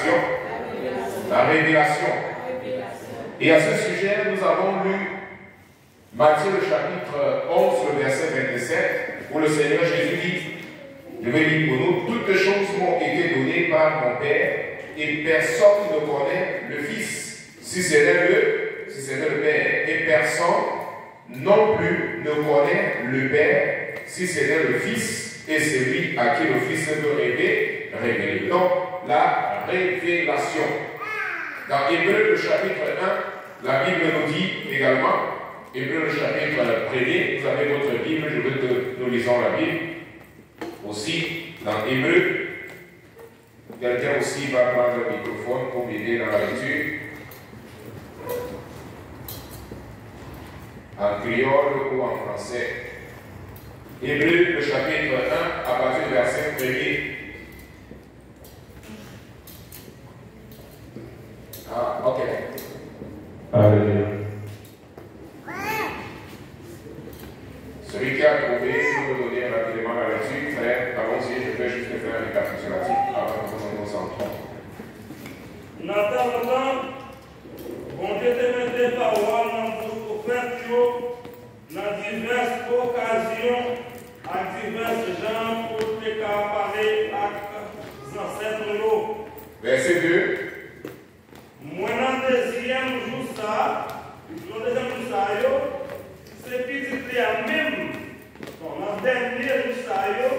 révélation. La révélation. Et à ce sujet, nous avons lu Matthieu le chapitre 11, le verset 27, où le Seigneur Jésus dit, je vais lire pour nous, toutes choses m'ont été données par mon Père, et personne ne connaît le Fils, si c'est le Père, et personne non plus ne connaît le Père, si c'est le Fils, et celui à qui le Fils veut révéler. Donc, la révélation. Dans Hébreu, le chapitre 1, la Bible nous dit également, Hébreu, le chapitre 1er, vous avez votre Bible, je veux que nous lisons la Bible. Aussi, dans Hébreu, quelqu'un aussi va prendre le microphone pour m'aider dans la lecture. En créole ou en français. Hébreu, le chapitre 1, à partir du verset 1er. Ah, ok. Alléluia. Celui qui a trouvé, je vous donner rapidement la lecture. Frère, allons-y, je vais juste faire un récapitulatif avant que nous entrons. Nathan, bon Dieu te mette paroles dans vos prophètes, dans diverses occasions, à divers gens, pour te parler à les ancêtres. Verset 2. Moi, dans le deuxième jour, c'est petit là même. Dans le dernier jour,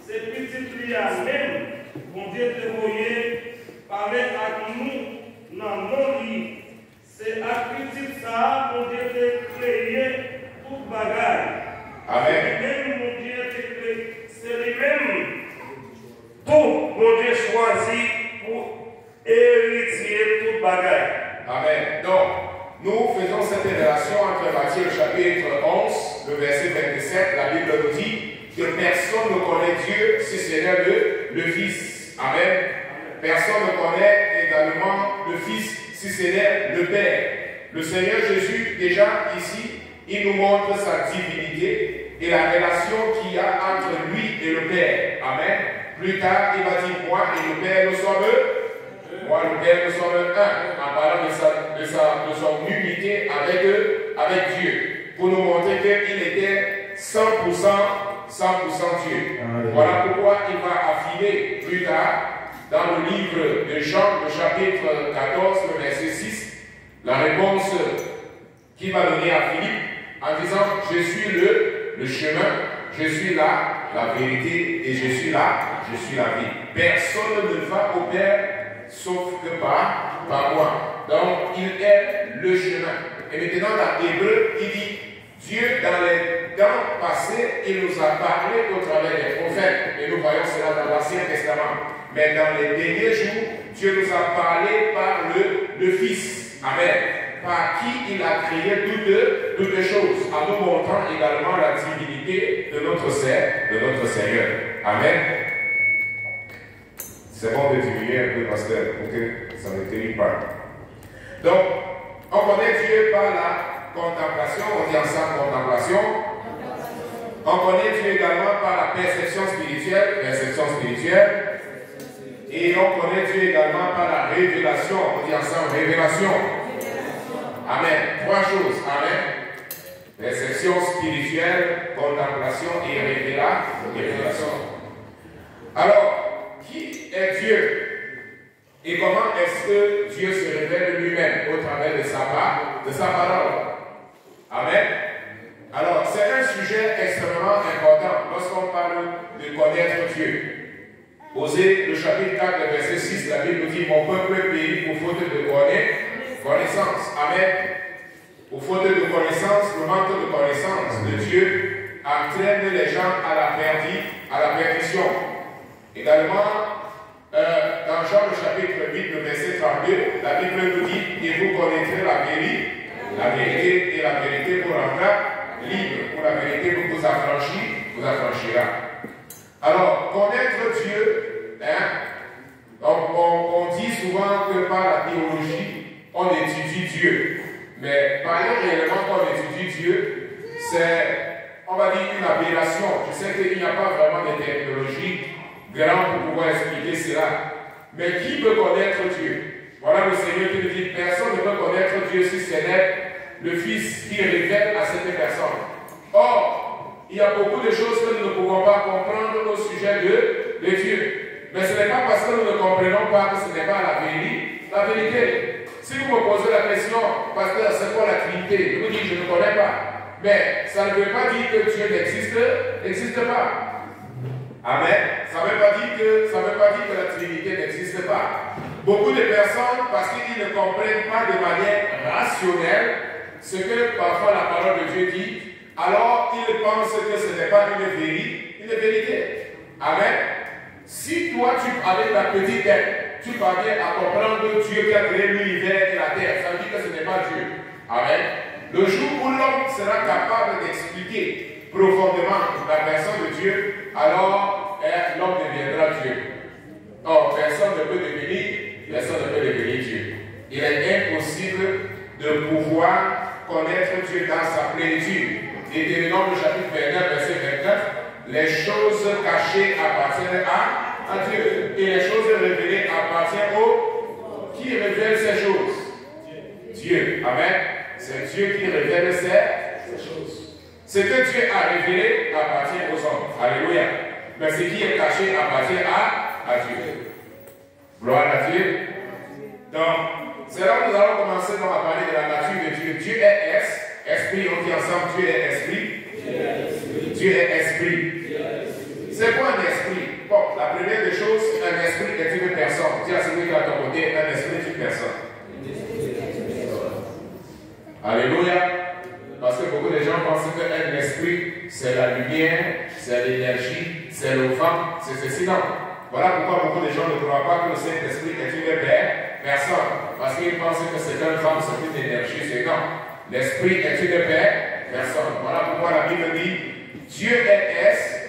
c'est petit là même. Bon Dieu te voyait parler avec nous dans nos lits. C'est à petit ça, bon Dieu te créé toute bagaille. Amen. Même mon Dieu te créé. C'est lui-même. Tout, mon Dieu choisi pour héritier toute bagaille. Amen. Donc, nous faisons cette relation entre Matthieu chapitre 11, le verset 27. La Bible nous dit que personne ne connaît Dieu si ce n'est le Fils. Amen. Personne ne connaît également le Fils si ce n'est le Père. Le Seigneur Jésus, déjà ici, il nous montre sa divinité et la relation qu'il y a entre lui et le Père. Amen. Plus tard, il va dire, moi et le Père, nous sommes moi, le Père, nous sommes un, en parlant de son unité avec Dieu, pour nous montrer qu'il était 100% Dieu. Voilà pourquoi il va affirmer plus tard, dans le livre de Jean, le chapitre 14, le verset 6, la réponse qu'il va donner à Philippe, en disant, je suis le chemin, je suis la vérité, et je suis la vie. Personne ne va au Père sauf que par moi. Donc, il est le chemin. Et maintenant, dans Hébreu, il dit, Dieu, dans les temps passés, il nous a parlé au travers des prophètes. Et nous voyons cela dans l'Ancien Testament. Mais dans les derniers jours, Dieu nous a parlé par le Fils. Amen. Par qui il a créé toutes les choses, en nous montrant également la divinité de notre Seigneur. Amen. C'est bon de diminuer un peu, pasteur, pour que ça ne terrible pas. Donc, on connaît Dieu par la contemplation, on dit ensemble contemplation. On connaît Dieu également par la perception spirituelle. Et on connaît Dieu également par la révélation, on dit ensemble révélation. Amen. Trois choses. Amen. Perception spirituelle, contemplation et révélation. Alors, qui est Dieu? Et comment est-ce que Dieu se révèle lui-même au travers de sa parole? Amen. Alors, c'est un sujet extrêmement important lorsqu'on parle de connaître Dieu. Osée, le chapitre 4, le verset 6, la Bible nous dit, mon peuple périt pour faute de connaissance. Amen. Pour faute de connaissance, le manque de connaissance de Dieu entraîne les gens à la perdition. Également, dans Jean le chapitre 8, le verset 32, la Bible nous dit, et vous connaîtrez la vérité, et la vérité vous rendra libre. Pour la vérité vous affranchira. Alors, connaître Dieu, on dit souvent que par la théologie, on étudie Dieu. Mais parler réellement qu'on étudie Dieu, c'est, on va dire, une aberration. Je sais qu'il n'y a pas vraiment de technologie grande pour pouvoir expliquer cela. Mais qui peut connaître Dieu? Voilà le Seigneur qui nous dit, personne ne peut connaître Dieu si ce n'est le Fils qui révèle à cette personne. Or, il y a beaucoup de choses que nous ne pouvons pas comprendre au sujet de Dieu. Mais ce n'est pas parce que nous ne comprenons pas que ce n'est pas la vérité. Si vous me posez la question, pasteur, c'est quoi la Trinité? Je vous dis, je ne connais pas. Mais ça ne veut pas dire que Dieu n'existe pas. Amen. Ça ne veut pas dire que la Trinité n'existe pas. Beaucoup de personnes, parce qu'ils ne comprennent pas de manière rationnelle ce que parfois la parole de Dieu dit, alors ils pensent que ce n'est pas une vérité. Amen. Si toi, avec ta petite tête, tu parviens à comprendre Dieu qui a créé l'univers et la terre, ça veut dire que ce n'est pas Dieu. Amen. Le jour où l'homme sera capable d'expliquer profondément la personne de Dieu, alors l'homme deviendra Dieu. Or, personne ne peut devenir Dieu. Il est impossible de pouvoir connaître Dieu dans sa plénitude. Deutéronome chapitre 29, verset 29, les choses cachées appartiennent à Dieu et les choses révélées appartiennent au... Qui révèle ces choses? Dieu. Amen. C'est Dieu qui révèle ces choses. Ce que Dieu a révélé appartient aux hommes. Alléluia. Mais ce qui est caché appartient à Dieu. Gloire à Dieu. Donc, c'est là où nous allons commencer à parler de la nature de Dieu. Dieu est esprit. On dit ensemble, Dieu est esprit. Dieu est esprit. C'est quoi un esprit? Bon, la première des choses, un esprit est une personne. Dis à celui qui est à ton côté, un esprit est une personne. Alléluia. Parce que beaucoup de gens pensent qu'un esprit, c'est la lumière, c'est l'énergie, c'est le vent, c'est ceci. Non. Voilà pourquoi beaucoup de gens ne croient pas que le Saint-Esprit est une personne. Parce qu'ils pensent que c'est un vent, c'est une énergie. C'est non. L'esprit est une personne. Voilà pourquoi la Bible dit Dieu est esprit.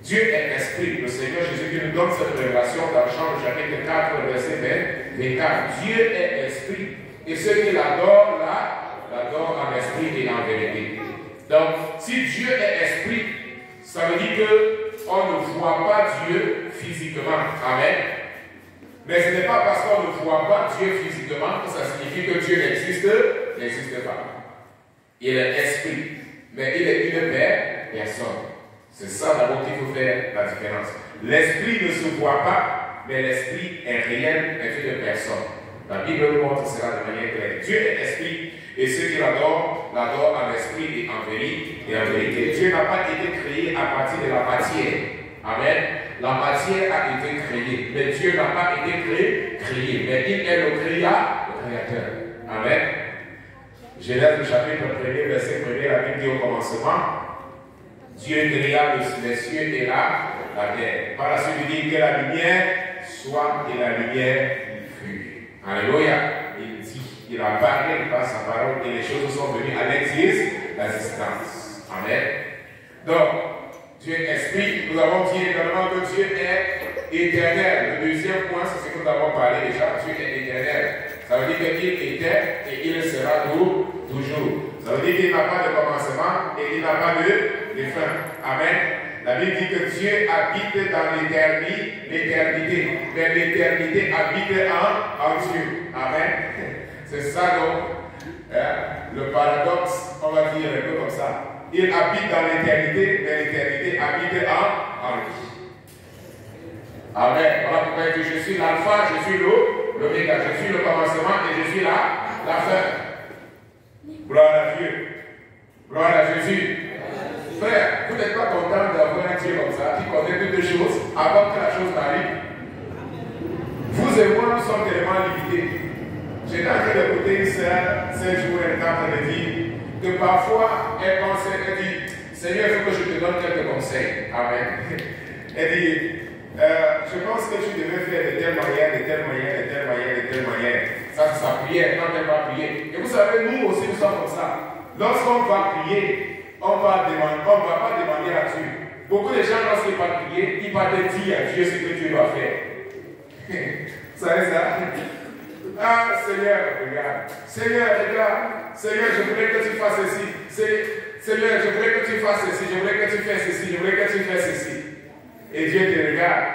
Dieu est esprit. Le Seigneur Jésus qui nous donne cette révélation dans Jean chapitre 4, verset 24. Dieu est esprit. Et ceux qui l'adorent, l'adorent en esprit et en vérité. Donc, si Dieu est esprit, ça veut dire qu'on ne voit pas Dieu physiquement. Amen. Mais ce n'est pas parce qu'on ne voit pas Dieu physiquement que ça signifie que Dieu n'existe pas. Il est esprit, mais il est une personne. C'est ça d'abord qu'il faut faire la différence. L'esprit ne se voit pas, mais l'esprit est réel, est une personne. La Bible nous montre cela de manière claire. Dieu est esprit, et ceux qui l'adorent, l'adorent en esprit et en vérité. Dieu n'a pas été créé à partir de la matière. Amen. La matière a été créée, mais Dieu n'a pas été créé, mais il est le créateur. Amen. Genèse chapitre 1er, verset 1er, la Bible dit au commencement, Dieu créa les cieux et la terre. Par la suite, il dit que la lumière soit et la lumière fut. Alléluia. Il dit, il a parlé par sa parole et les choses sont venues à l'existence. Amen. Donc, Dieu est esprit. Nous avons dit également que Dieu est éternel. Le deuxième point, c'est ce que nous avons parlé déjà. Dieu est éternel. Ça veut dire qu'il était et il sera toujours. Ça veut dire qu'il n'a pas de commencement et il n'a pas de fin. Amen. La Bible dit que Dieu habite dans l'éternité. Mais l'éternité habite en Dieu. Amen. C'est ça donc le paradoxe, on va dire un peu comme ça. Il habite dans l'éternité, mais l'éternité habite en lui. Amen. Voilà pourquoi il dit, je suis l'alpha, je suis l'oméga, je suis le commencement et je suis la fin. Gloire à Dieu. Gloire à Jésus. Frère, vous n'êtes pas content d'avoir un Dieu comme ça, qui connaît toutes les choses avant que la chose n'arrive. Vous et moi, nous sommes tellement limités. J'étais en train d'écouter une sœur, ce jour, elle était en train de dire que parfois, elle pensait, elle dit, Seigneur, il faut que je te donne quelques conseils. Amen. Elle dit, je pense que tu devais faire de telle manière, de telle manière, de telle manière, de telle manière. Ça, c'est sa prière, quand elle va prier. Et vous savez, nous aussi, nous sommes comme ça. Lorsqu'on va prier, on ne va pas demander à Dieu. Beaucoup de gens, lorsqu'ils vont prier, ils vont te dire à Dieu ce que Dieu doit faire. Vous savez ça? Ah, Seigneur, regarde. Seigneur, regarde. Seigneur, je voudrais que tu fasses ceci. Seigneur, je voudrais que tu fasses ceci. Je voudrais que tu fasses ceci. Je voudrais que tu fasses ceci. Et Dieu te regarde.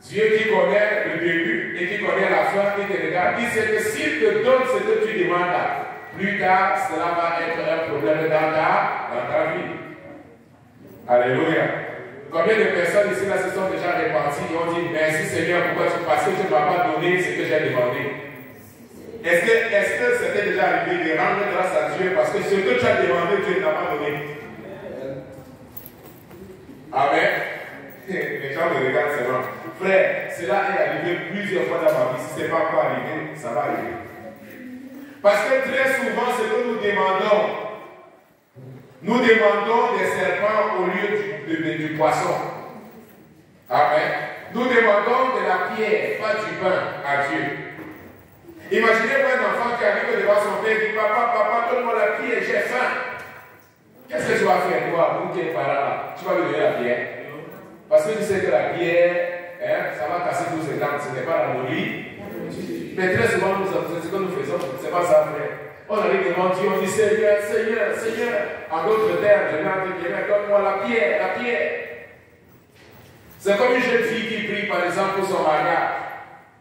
Dieu qui connaît le début et qui connaît la fin, qui te regarde, il sait que s'il te donne ce que tu demandes, plus tard, cela va être un problème dans ta vie. Alléluia. Combien de personnes ici là se sont déjà réparties et ont dit merci Seigneur, pourquoi parce que tu ne m'as pas donné ce que j'ai demandé. Est-ce que c'était déjà arrivé de rendre grâce à Dieu parce que ce que tu as demandé, Dieu ne t'a pas donné? Amen. Les gens me regardent seulement. Frère, cela est arrivé plusieurs fois dans ma vie. Si ce n'est pas encore arrivé, ça va arriver. Parce que très souvent, ce que nous demandons des serpents au lieu du poisson. Amen. Nous demandons de la pierre, pas du pain à Dieu. Imaginez-vous un enfant qui arrive devant son père et dit Papa, donne-moi la pierre, j'ai faim. Qu'est-ce que tu vas faire, toi, pour tes parents là? Tu vas lui donner la pierre. Parce que tu sais que la pierre, ça va casser tous ses dents, ce n'est pas la molly. Mais très souvent, c'est ce que nous faisons, ce n'est pas ça, frère. On arrive devant Dieu, on dit Seigneur, en d'autres termes, je viens donne-moi la pierre. C'est comme une jeune fille qui prie, par exemple, pour son mariage.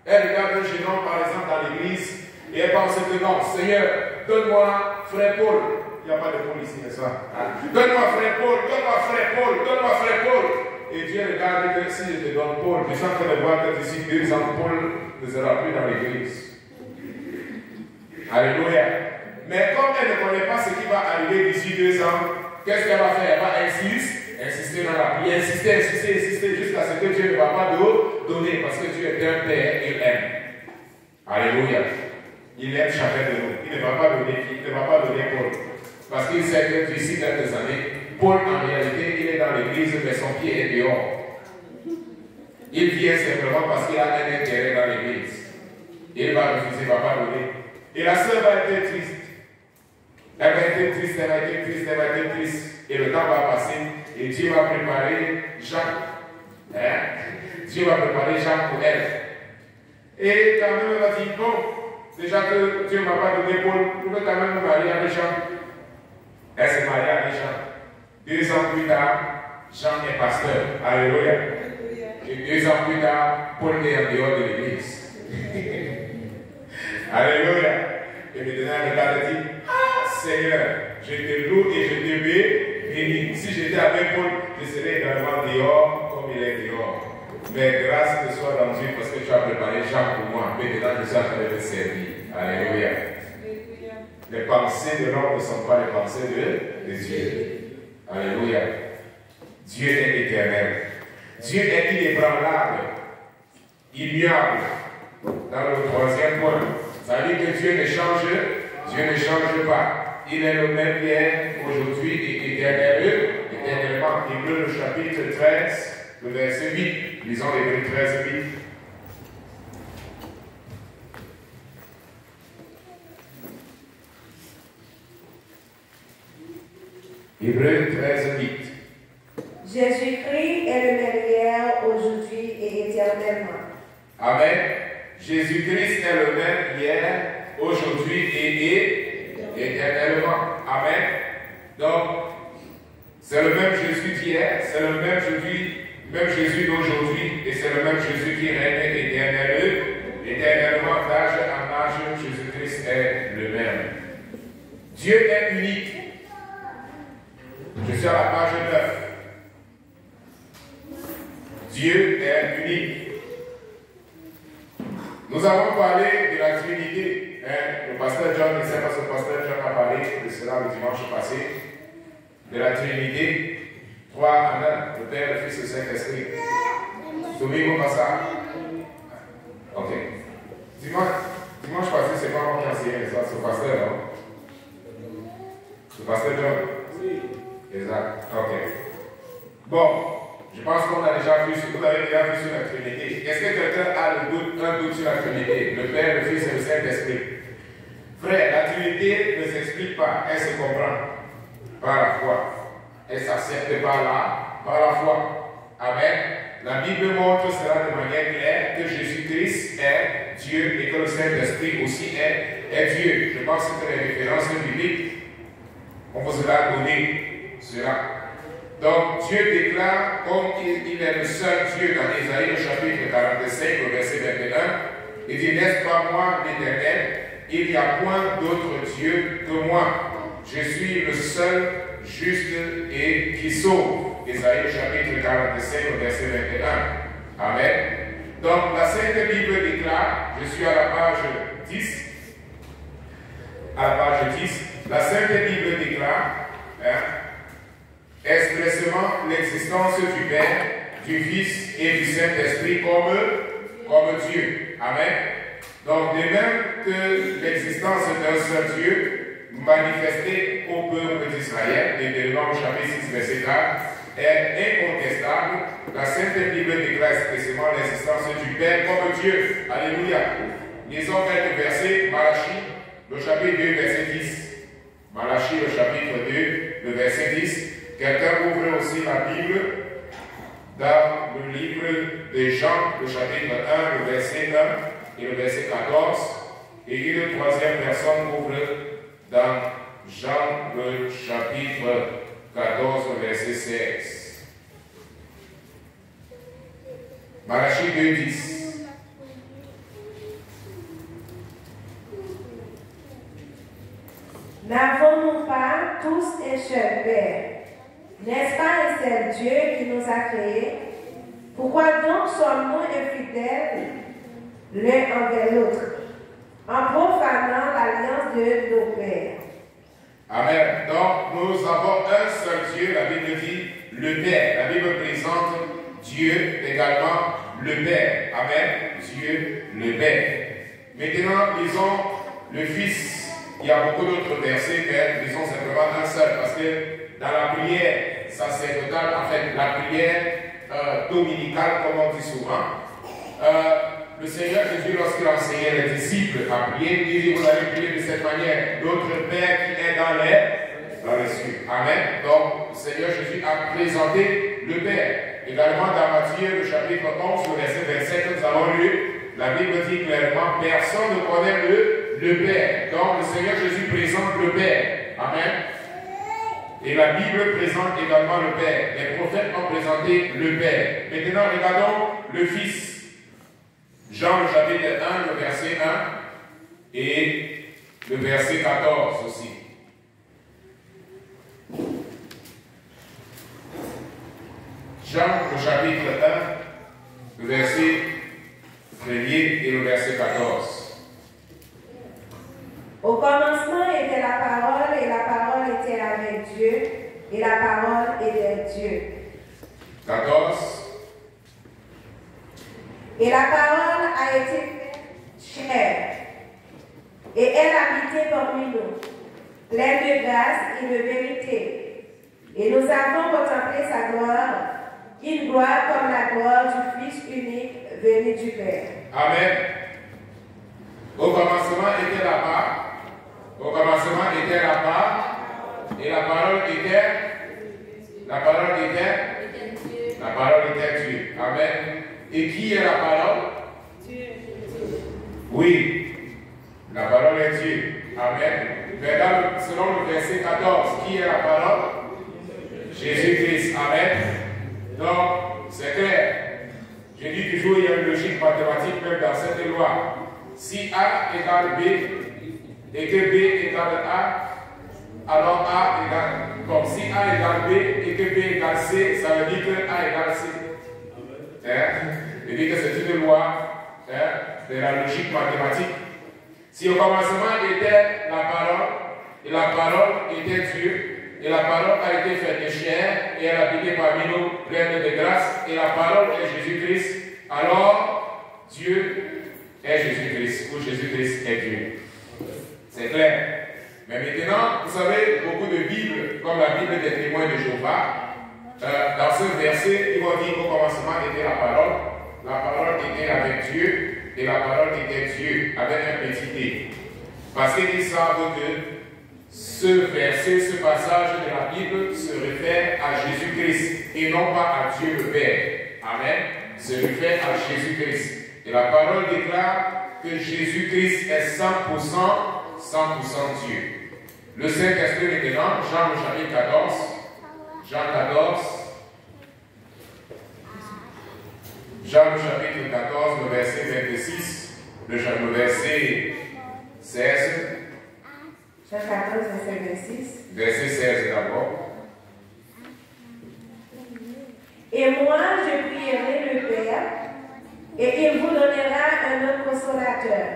Elle regarde un jeune homme, par exemple, dans l'église, et elle pense que non, Seigneur, donne-moi frère Paul. Il n'y a pas de Paul ici, n'est-ce pas? Donne-moi frère Paul. Et Dieu regarde que si je te donne Paul, je suis en train de voir que d'ici 2 ans, Paul ne sera plus dans l'église. Alléluia. Mais comme elle ne connaît pas ce qui va arriver d'ici 2 ans, qu'est-ce qu'elle va faire? Elle va insister dans la prière, insister jusqu'à ce que Dieu ne va pas donner, parce que Dieu est un Père, il aime. Alléluia. Il aime chacun de nous. Il ne va pas donner Paul. Parce qu'il sait que d'ici quelques années, Paul, en réalité, il est dans l'église, mais son pied est dehors. Il vient simplement parce qu'il a un intérêt dans l'église. Il va refuser, il ne va pas donner. Et la sœur va être triste. Elle va être triste. Et le temps va passer. Et Dieu va préparer Jacques. Dieu va préparer Jacques pour elle. Et quand même, elle va dire, bon, déjà que Dieu ne m'a pas donné Paul, je peux quand même me marier avec Jacques. Elle s'est mariée avec Jacques. 2 ans plus tard, Jean est pasteur. Alléluia. Et 2 ans plus tard, Paul est en dehors de l'église. Alléluia. Et maintenant, elle regarde et dit, ah Seigneur, je te loue et je te bénis. Si j'étais avec Paul, je serais également dehors comme il est dehors. Mais grâce te soit dans Dieu parce que tu as préparé Jean pour moi. Maintenant, je suis en train de te servir. Alléluia. Les pensées de l'homme ne sont pas les pensées de Dieu. Alléluia. Dieu est éternel. Dieu est inébranlable, immuable. Dans le 3e point, ça veut dire que Dieu ne change pas. Il est le même hier, aujourd'hui et éternellement. Hébreux, le chapitre 13, le verset 8. Lisons Hébreux 13, 8. Hébreux 13, 8. Jésus-Christ est le même hier, aujourd'hui et éternellement. Amen. Jésus-Christ est le même hier, aujourd'hui et éternellement. Amen. Donc, c'est le même Jésus d'hier, c'est le même Jésus d'aujourd'hui, et c'est le même Jésus qui règne éternellement d'âge en âge. Jésus-Christ est le même. Dieu est unique. Je suis à la page 9. Dieu est unique. Nous avons parlé de la Trinité. Le pasteur John, ne sait pas ce que le pasteur John a parlé de cela le dimanche passé. De la Trinité. 3 en 1, le Père, le Fils et le Saint-Esprit. Souvenez-vous pas ça. Ok. Dimanche passé, c'est pas moi qui ai enseigné ça, c'est le pasteur, non? Le pasteur John. Oui. Exact. Ok. Bon. Je pense qu'on a déjà vu, vous avez déjà vu sur la Trinité. Est-ce que quelqu'un a un doute sur la Trinité? Le Père, le Fils et le Saint-Esprit. Frère, la Trinité ne s'explique pas, elle se comprend par la foi. Elle s'accepte par la foi. Amen. La Bible montre cela de manière claire que Jésus-Christ est Dieu et que le Saint-Esprit aussi est Dieu. Je pense que les références bibliques, on vous a donné cela. Donc Dieu déclare, comme il est le seul Dieu dans Ésaïe au chapitre 45, au verset 21, il dit, n'est-ce pas moi l'Éternel? Il n'y a point d'autre Dieu que moi. Je suis le seul juste et qui sauve. Ésaïe au chapitre 45, au verset 21. Amen. Donc la Sainte Bible déclare, je suis à la page 10, la Sainte Bible déclare expressément l'existence du Père, du Fils et du Saint-Esprit comme Dieu. Amen. Donc, de même que l'existence d'un seul Dieu manifestée au peuple d'Israël, Deutéronome chapitre 6, verset 4, est incontestable, la Sainte Bible déclare expressément l'existence du Père comme Dieu. Alléluia. Lisons quelques versets, Malachie, le chapitre 2, verset 10. Malachie, le chapitre 2, le verset 10. Quelqu'un ouvre aussi la Bible dans le livre de Jean, le chapitre 1, le verset 1 et le verset 14. Et une troisième personne ouvre dans Jean, le chapitre 14, le verset 16. Malachie 2, 10. N'avons-nous pas tous un seul Père? N'est-ce pas un seul Dieu qui nous a créés? Pourquoi donc sommes-nous infidèles l'un envers l'autre, en profanant l'alliance de nos pères? Amen. Donc, nous avons un seul Dieu, la Bible dit le Père. La Bible présente Dieu également le Père. Amen. Dieu le Père. Maintenant, lisons le Fils. Il y a beaucoup d'autres versets, mais disons simplement un seul, parce que dans la prière sacerdotale, en fait, la prière dominicale, comme on dit souvent, le Seigneur Jésus, lorsqu'il enseignait les disciples à prier, il dit, vous allez prier de cette manière, notre Père qui est dans les cieux. Amen. Donc, le Seigneur Jésus a présenté le Père. Également, dans Matthieu, le chapitre 11, le verset 27, nous avons lu, la Bible dit clairement, personne ne connaît le Père. Donc, le Seigneur Jésus présente le Père. Amen. Et la Bible présente également le Père. Les prophètes ont présenté le Père. Maintenant, regardons le Fils. Jean, le chapitre 1, le verset 1 et le verset 14 aussi. Jean, le chapitre 1, le verset 1er et le verset 14. Au commencement était la parole, et la parole était avec Dieu, et la parole était Dieu. 14. Et la parole a été faite chair, et elle habitait parmi nous, pleine de grâce et de vérité. Et nous avons contemplé sa gloire, une gloire comme la gloire du Fils unique venu du Père. Amen. Au commencement était la part. Au commencement était la part. Et la parole était. La parole était. La parole était Dieu. Amen. Et qui est la parole? Dieu. Oui. La parole est Dieu. Amen. Mais selon le verset 14, qui est la parole? Jésus-Christ. Amen. Donc, c'est clair. Je dis toujours, il y a une logique mathématique même dans cette loi. Si A égale B et que B égale A, alors A égale. Comme si A égale B et que B égale C, ça veut dire que A égale C. Je dis que c'est une loi de la logique mathématique. Si au commencement était la parole, et la parole était Dieu, et la parole a été faite de chair, et elle a habité parmi nous, pleine de grâce, et la parole est Jésus-Christ, alors Dieu est Jésus-Christ, ou Jésus-Christ est Dieu. C'est clair. Mais maintenant, vous savez, beaucoup de Bibles, comme la Bible des témoins de Jéhovah, dans ce verset, ils vont dire qu'au commencement était la parole était avec Dieu, et la parole était Dieu, avec un petit D. Parce qu'ils savent que ce verset, ce passage de la Bible se réfère à Jésus-Christ et non pas à Dieu le Père. Amen. Se réfère à Jésus-Christ. Et la parole déclare que Jésus-Christ est 100% Dieu. Le Saint-Esprit maintenant, Jean le chapitre 14, Jean 14. Jean chapitre 14, le verset 26, le verset 16. Jean 14, verset 26. Verset 16 d'abord. Et moi, je prierai le Père, et il vous donnera un autre consolateur,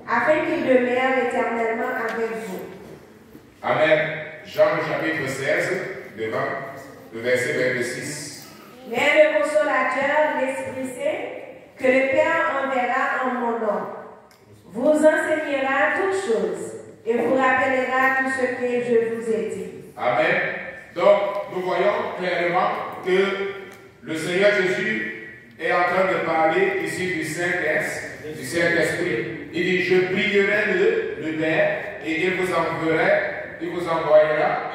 afin qu'il demeure éternellement avec vous. Amen. Jean chapitre 16, devant, le verset 26. Mais le consolateur, l'Esprit Saint, que le Père enverra en mon nom, vous enseignera toutes choses et vous rappellera tout ce que je vous ai dit. Amen. Donc, nous voyons clairement que le Seigneur Jésus est en train de parler ici du Saint-Esprit. Il dit, je prierai le Père et il vous envoyera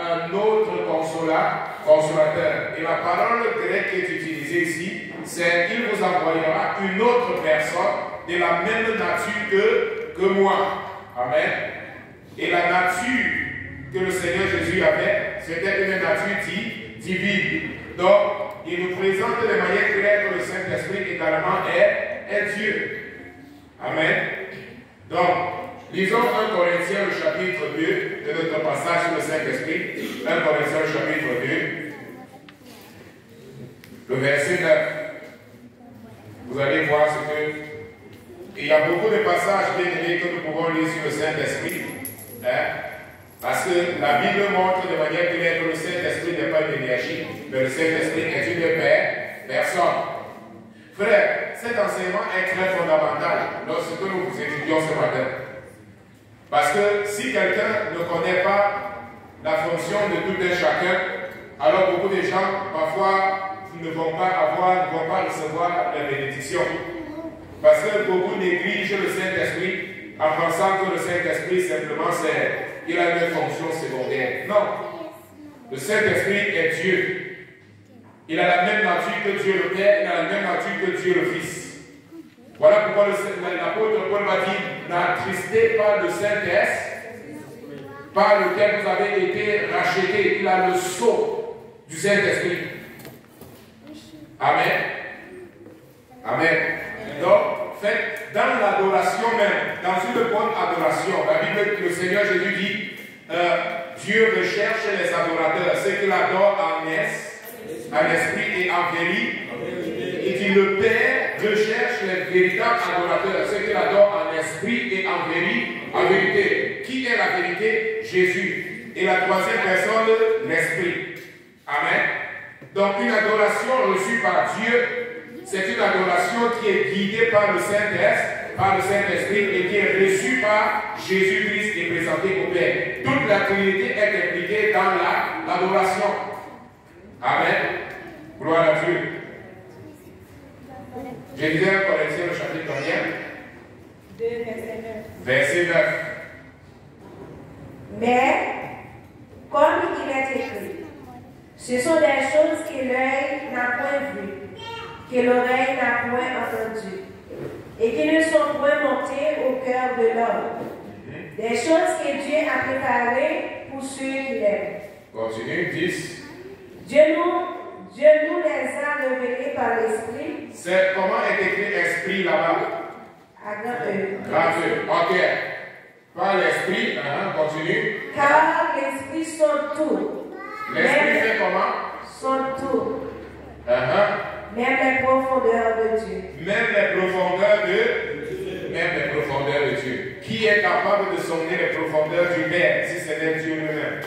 un autre consolateur. Et la parole grecque qui est utilisée ici, c'est qu'il vous envoyera une autre personne de la même nature que moi. Amen. Et la nature que le Seigneur Jésus avait, c'était une nature divine. Donc, il nous présente de manière claire que le Saint-Esprit également est Dieu. Amen. Donc, lisons 1 Corinthiens, le chapitre 2, de notre passage sur le Saint-Esprit. 1 Corinthiens, le chapitre 2, le verset 9. Vous allez voir ce que... Il y a beaucoup de passages bien aimés que nous pouvons lire sur le Saint-Esprit. Parce que la Bible montre de manière claire que le Saint-Esprit n'est pas une énergie, mais le Saint-Esprit est une personne. Frère, cet enseignement est très fondamental lorsque nous étudions ce matin. Parce que si quelqu'un ne connaît pas la fonction de tout un chacun, alors beaucoup de gens, parfois, ne vont pas recevoir la bénédiction. Parce que beaucoup négligent le Saint-Esprit en pensant que le Saint-Esprit, simplement, il a une fonction secondaire. Non. Le Saint-Esprit est Dieu. Il a la même nature que Dieu le Père, il a la même nature que Dieu le Fils. Voilà pourquoi l'apôtre Paul va dire, n'attristez pas le Saint-Esprit, par lequel vous avez été rachetés. Il a le sceau du Saint-Esprit. Amen. Amen. Donc, faites dans l'adoration même, dans une bonne adoration. La Bible, le Seigneur Jésus dit, Dieu recherche les adorateurs, ceux qui l'adorent en esprit et en vérité. Il dit, le Père recherche les véritables adorateurs, ceux qui l'adorent en esprit et en vérité. Qui est la vérité? Jésus. Et la troisième personne, l'Esprit. Amen. Donc une adoration reçue par Dieu, c'est une adoration qui est guidée par le Saint-Esprit et qui est reçue par Jésus-Christ et présentée au Père. Toute la Trinité est impliquée dans l'adoration. Amen. Gloire à Dieu. Je disais à Corinthiens le chapitre combien? 2, verset 9. Verset 9. Mais, comme il est écrit, ce sont des choses que l'œil n'a point vues, que l'oreille n'a point entendues, et qui ne sont point montées au cœur de l'homme. Des choses que Dieu a préparées pour ceux qui l'aiment. Continue, 10. Dieu nous les a révélées par l'Esprit. C'est comment est écrit esprit là-bas? À grand E. Grand E. Ok. Par l'esprit, continue. Car l'Esprit sont tout. L'esprit fait comment? Sont tout. Même Même les profondeurs de Dieu. les profondeurs de Dieu. Qui est capable de sonder les profondeurs du Père si ce n'est Dieu lui-même?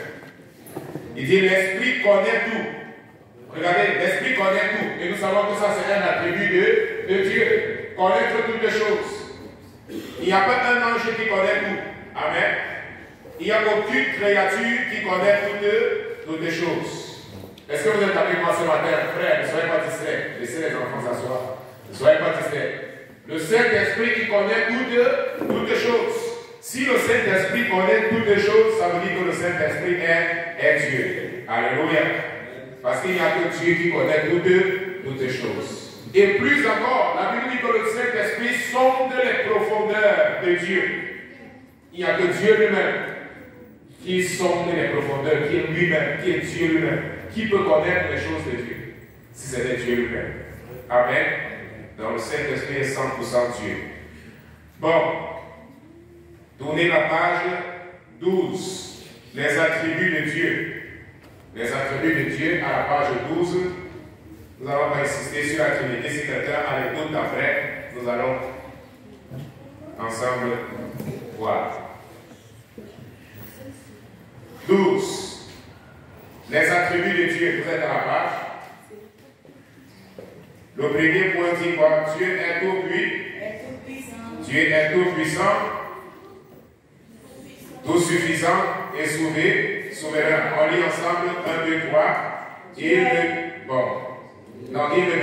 Il dit l'Esprit connaît tout. Regardez, l'Esprit connaît tout. Et nous savons que ça c'est un attribut de Dieu. Connaître toutes les choses. Il n'y a pas un ange qui connaît tout. Amen. Il n'y a aucune créature qui connaît toutes les choses. Est-ce que vous êtes avec moi ce matin? Frère, ne soyez pas distraits. Laissez les enfants s'asseoir. Ne soyez pas distraits. Le Saint-Esprit qui connaît toutes les choses. Si le Saint-Esprit connaît toutes les choses, ça veut dire que le Saint-Esprit est Dieu. Alléluia. Parce qu'il n'y a que Dieu qui connaît toutes les choses. Et plus encore, la Bible dit que le Saint-Esprit sonde les profondeurs de Dieu. Il n'y a que Dieu lui-même qui sonde les profondeurs, qui est lui-même, qui est Dieu lui-même, qui peut connaître les choses de Dieu? Si c'était Dieu lui-même. Amen. Donc le Saint-Esprit est 100% Dieu. Bon. Tournez la page 12. Les attributs de Dieu. Les attributs de Dieu à la page 12. Nous allons pas insister sur la Trinité. Si quelqu'un a les doutes après, nous allons ensemble voir. 12. Les attributs de Dieu. Vous êtes à la page. Le premier point dit quoi? Dieu est tout puissant. Dieu est tout puissant, tout suffisant et souverain. On lit ensemble 1, 2, 3. Il ne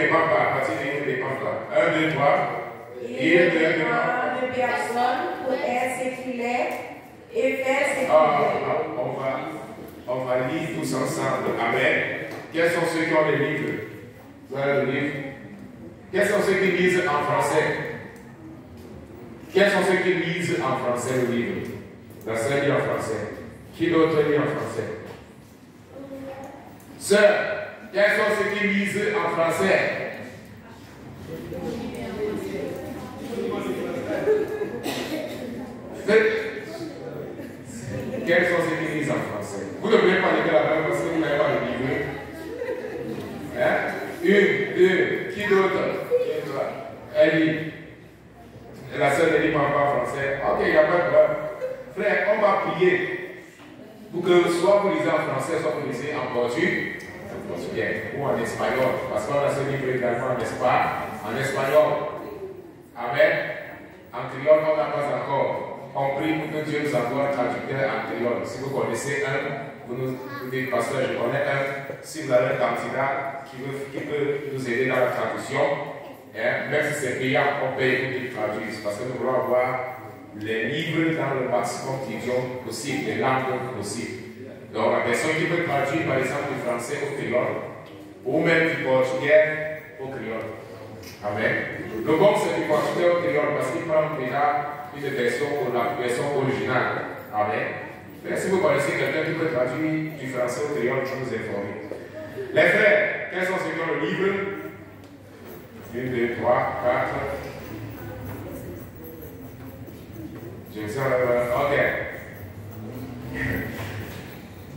dépend pas. À partir de il ne dépend pas. 1, 2, 3. Il ne dépend de personne pour être ce qu'il est et faire ce qu'il est. On va lire tous ensemble. Amen. Quels sont ceux qui ont les livres? Vous avez le livre? Quels sont ceux qui lisent en français? Quels sont ceux qui lisent en français le livre? La sœur lit en français. Qui d'autre lit en français? Sœur, quels sont ceux qui lisent en français? Quels sont ceux qui lisent en français? Vous ne pouvez pas lire la Bible parce que vous n'avez pas le livre. Hein? 1, 2, qui d'autre? Elle lit. La sœur ne lit pas en français. Ok, il n'y a pas de problème. Frère, on va prier pour que soit vous lisez en français, soit vous lisez en portugais ou en espagnol. Parce qu'on a ce livre également en espagnol. Amen. En créole, on n'a pas encore. On prie pour que Dieu nous envoie un traducteur en créole. Si vous connaissez un, vous nous dites, pasteur, je connais un. Si vous avez un candidat qui peut nous aider dans la traduction, même si c'est payant, on paye pour qu'il traduise. Parce que nous voulons avoir les livres dans le maximum d'idiomes possible, les langues possibles. Donc la personne qui peut traduire, par exemple, du français au créole, ou même du portugais au créole. Amen. Le bon, c'est du portugais au créole parce qu'il prend déjà une version pour la version originale. Amen. Mais si vous connaissez quelqu'un qui peut traduire du français au créole, je vous informe. Les frères, quels sont ceux qui ont le livre? 1, 2, 3, 4. Je sais, ok.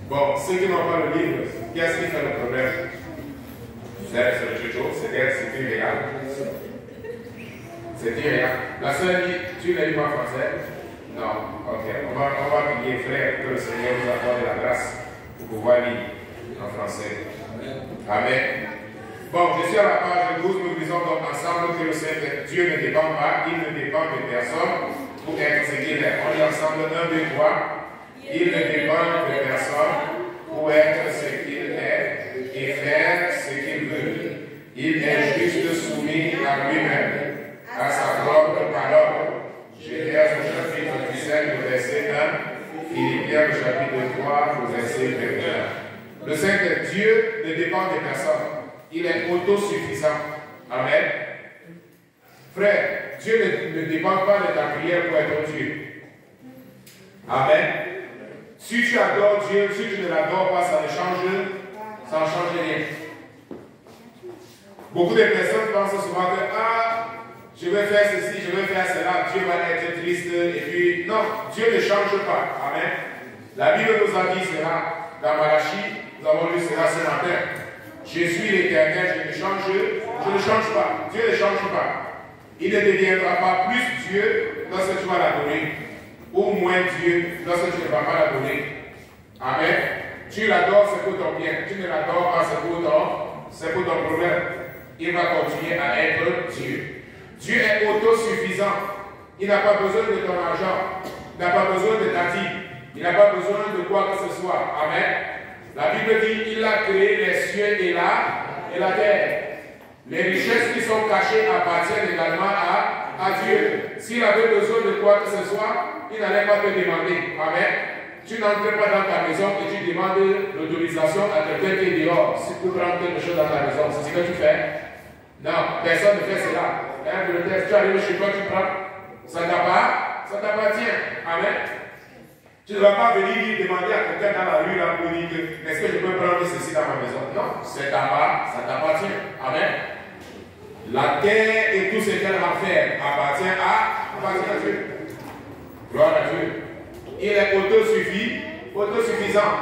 Bon, ceux qui n'ont pas le livre, qu'est-ce qui fait le problème? C'est le jojo, c'est irréel. C'est irréel. La sœur dit, tu ne lis pas français? Non, ok. On va prier, frère, que le Seigneur nous accorde la grâce pour pouvoir lire en français. Amen. Bon, je suis à la page 12, nous disons donc ensemble que le Seigneur, Dieu ne dépend pas, il ne dépend de personne pour être ce qu'il est. On lit ensemble 1, 2, 3. Il ne dépend de personne pour être ce qu'il est et faire ce qu'il veut. Il est juste soumis à lui-même, à sa propre parole. Genèse au chapitre 17, le verset 1, Philippiens au chapitre 3, le verset 21. Le Seigneur Dieu ne dépend de personne. Il est autosuffisant. Amen. Frère, Dieu ne dépend pas de ta prière pour être Dieu. Amen. Si tu adores Dieu, si tu ne l'adores pas, ça ne change rien. Beaucoup de personnes pensent souvent que je vais faire ceci, je vais faire cela, Dieu va être triste, et puis non, Dieu ne change pas. Amen. La Bible nous a dit cela dans Malachie, nous avons lu cela ce matin. Je suis l'Éternel, je ne change pas. Dieu ne change pas. Il ne deviendra pas plus Dieu lorsque tu vas l'adorer, ou moins Dieu lorsque tu ne vas pas l'adorer. Amen. Tu l'adores, c'est pour ton bien. Tu ne l'adores pas, c'est pour ton problème. Il va continuer à être Dieu. Dieu est autosuffisant. Il n'a pas besoin de ton argent. Il n'a pas besoin de ta vie. Il n'a pas besoin de quoi que ce soit. Amen. La Bible dit qu'il a créé les cieux et la terre. Les richesses qui sont cachées appartiennent également à Dieu. S'il avait besoin de quoi que ce soit, il n'allait pas te demander. Amen. Tu n'entres pas dans ta maison et tu demandes l'autorisation à quelqu'un qui est dehors pour prendre quelque chose dans ta maison. C'est ce que tu fais. Non, personne ne fait cela. Tu arrives chez toi, tu prends. Ça t'appartient. Amen. Tu ne vas pas venir demander à quelqu'un dans la rue là, pour dire est-ce que je peux prendre ceci dans ma maison? Non, c'est ta part, ça t'appartient. Amen. La terre et tout ce qu'elle renferme appartient à Dieu. Gloire à Dieu. Il est autosuffisant.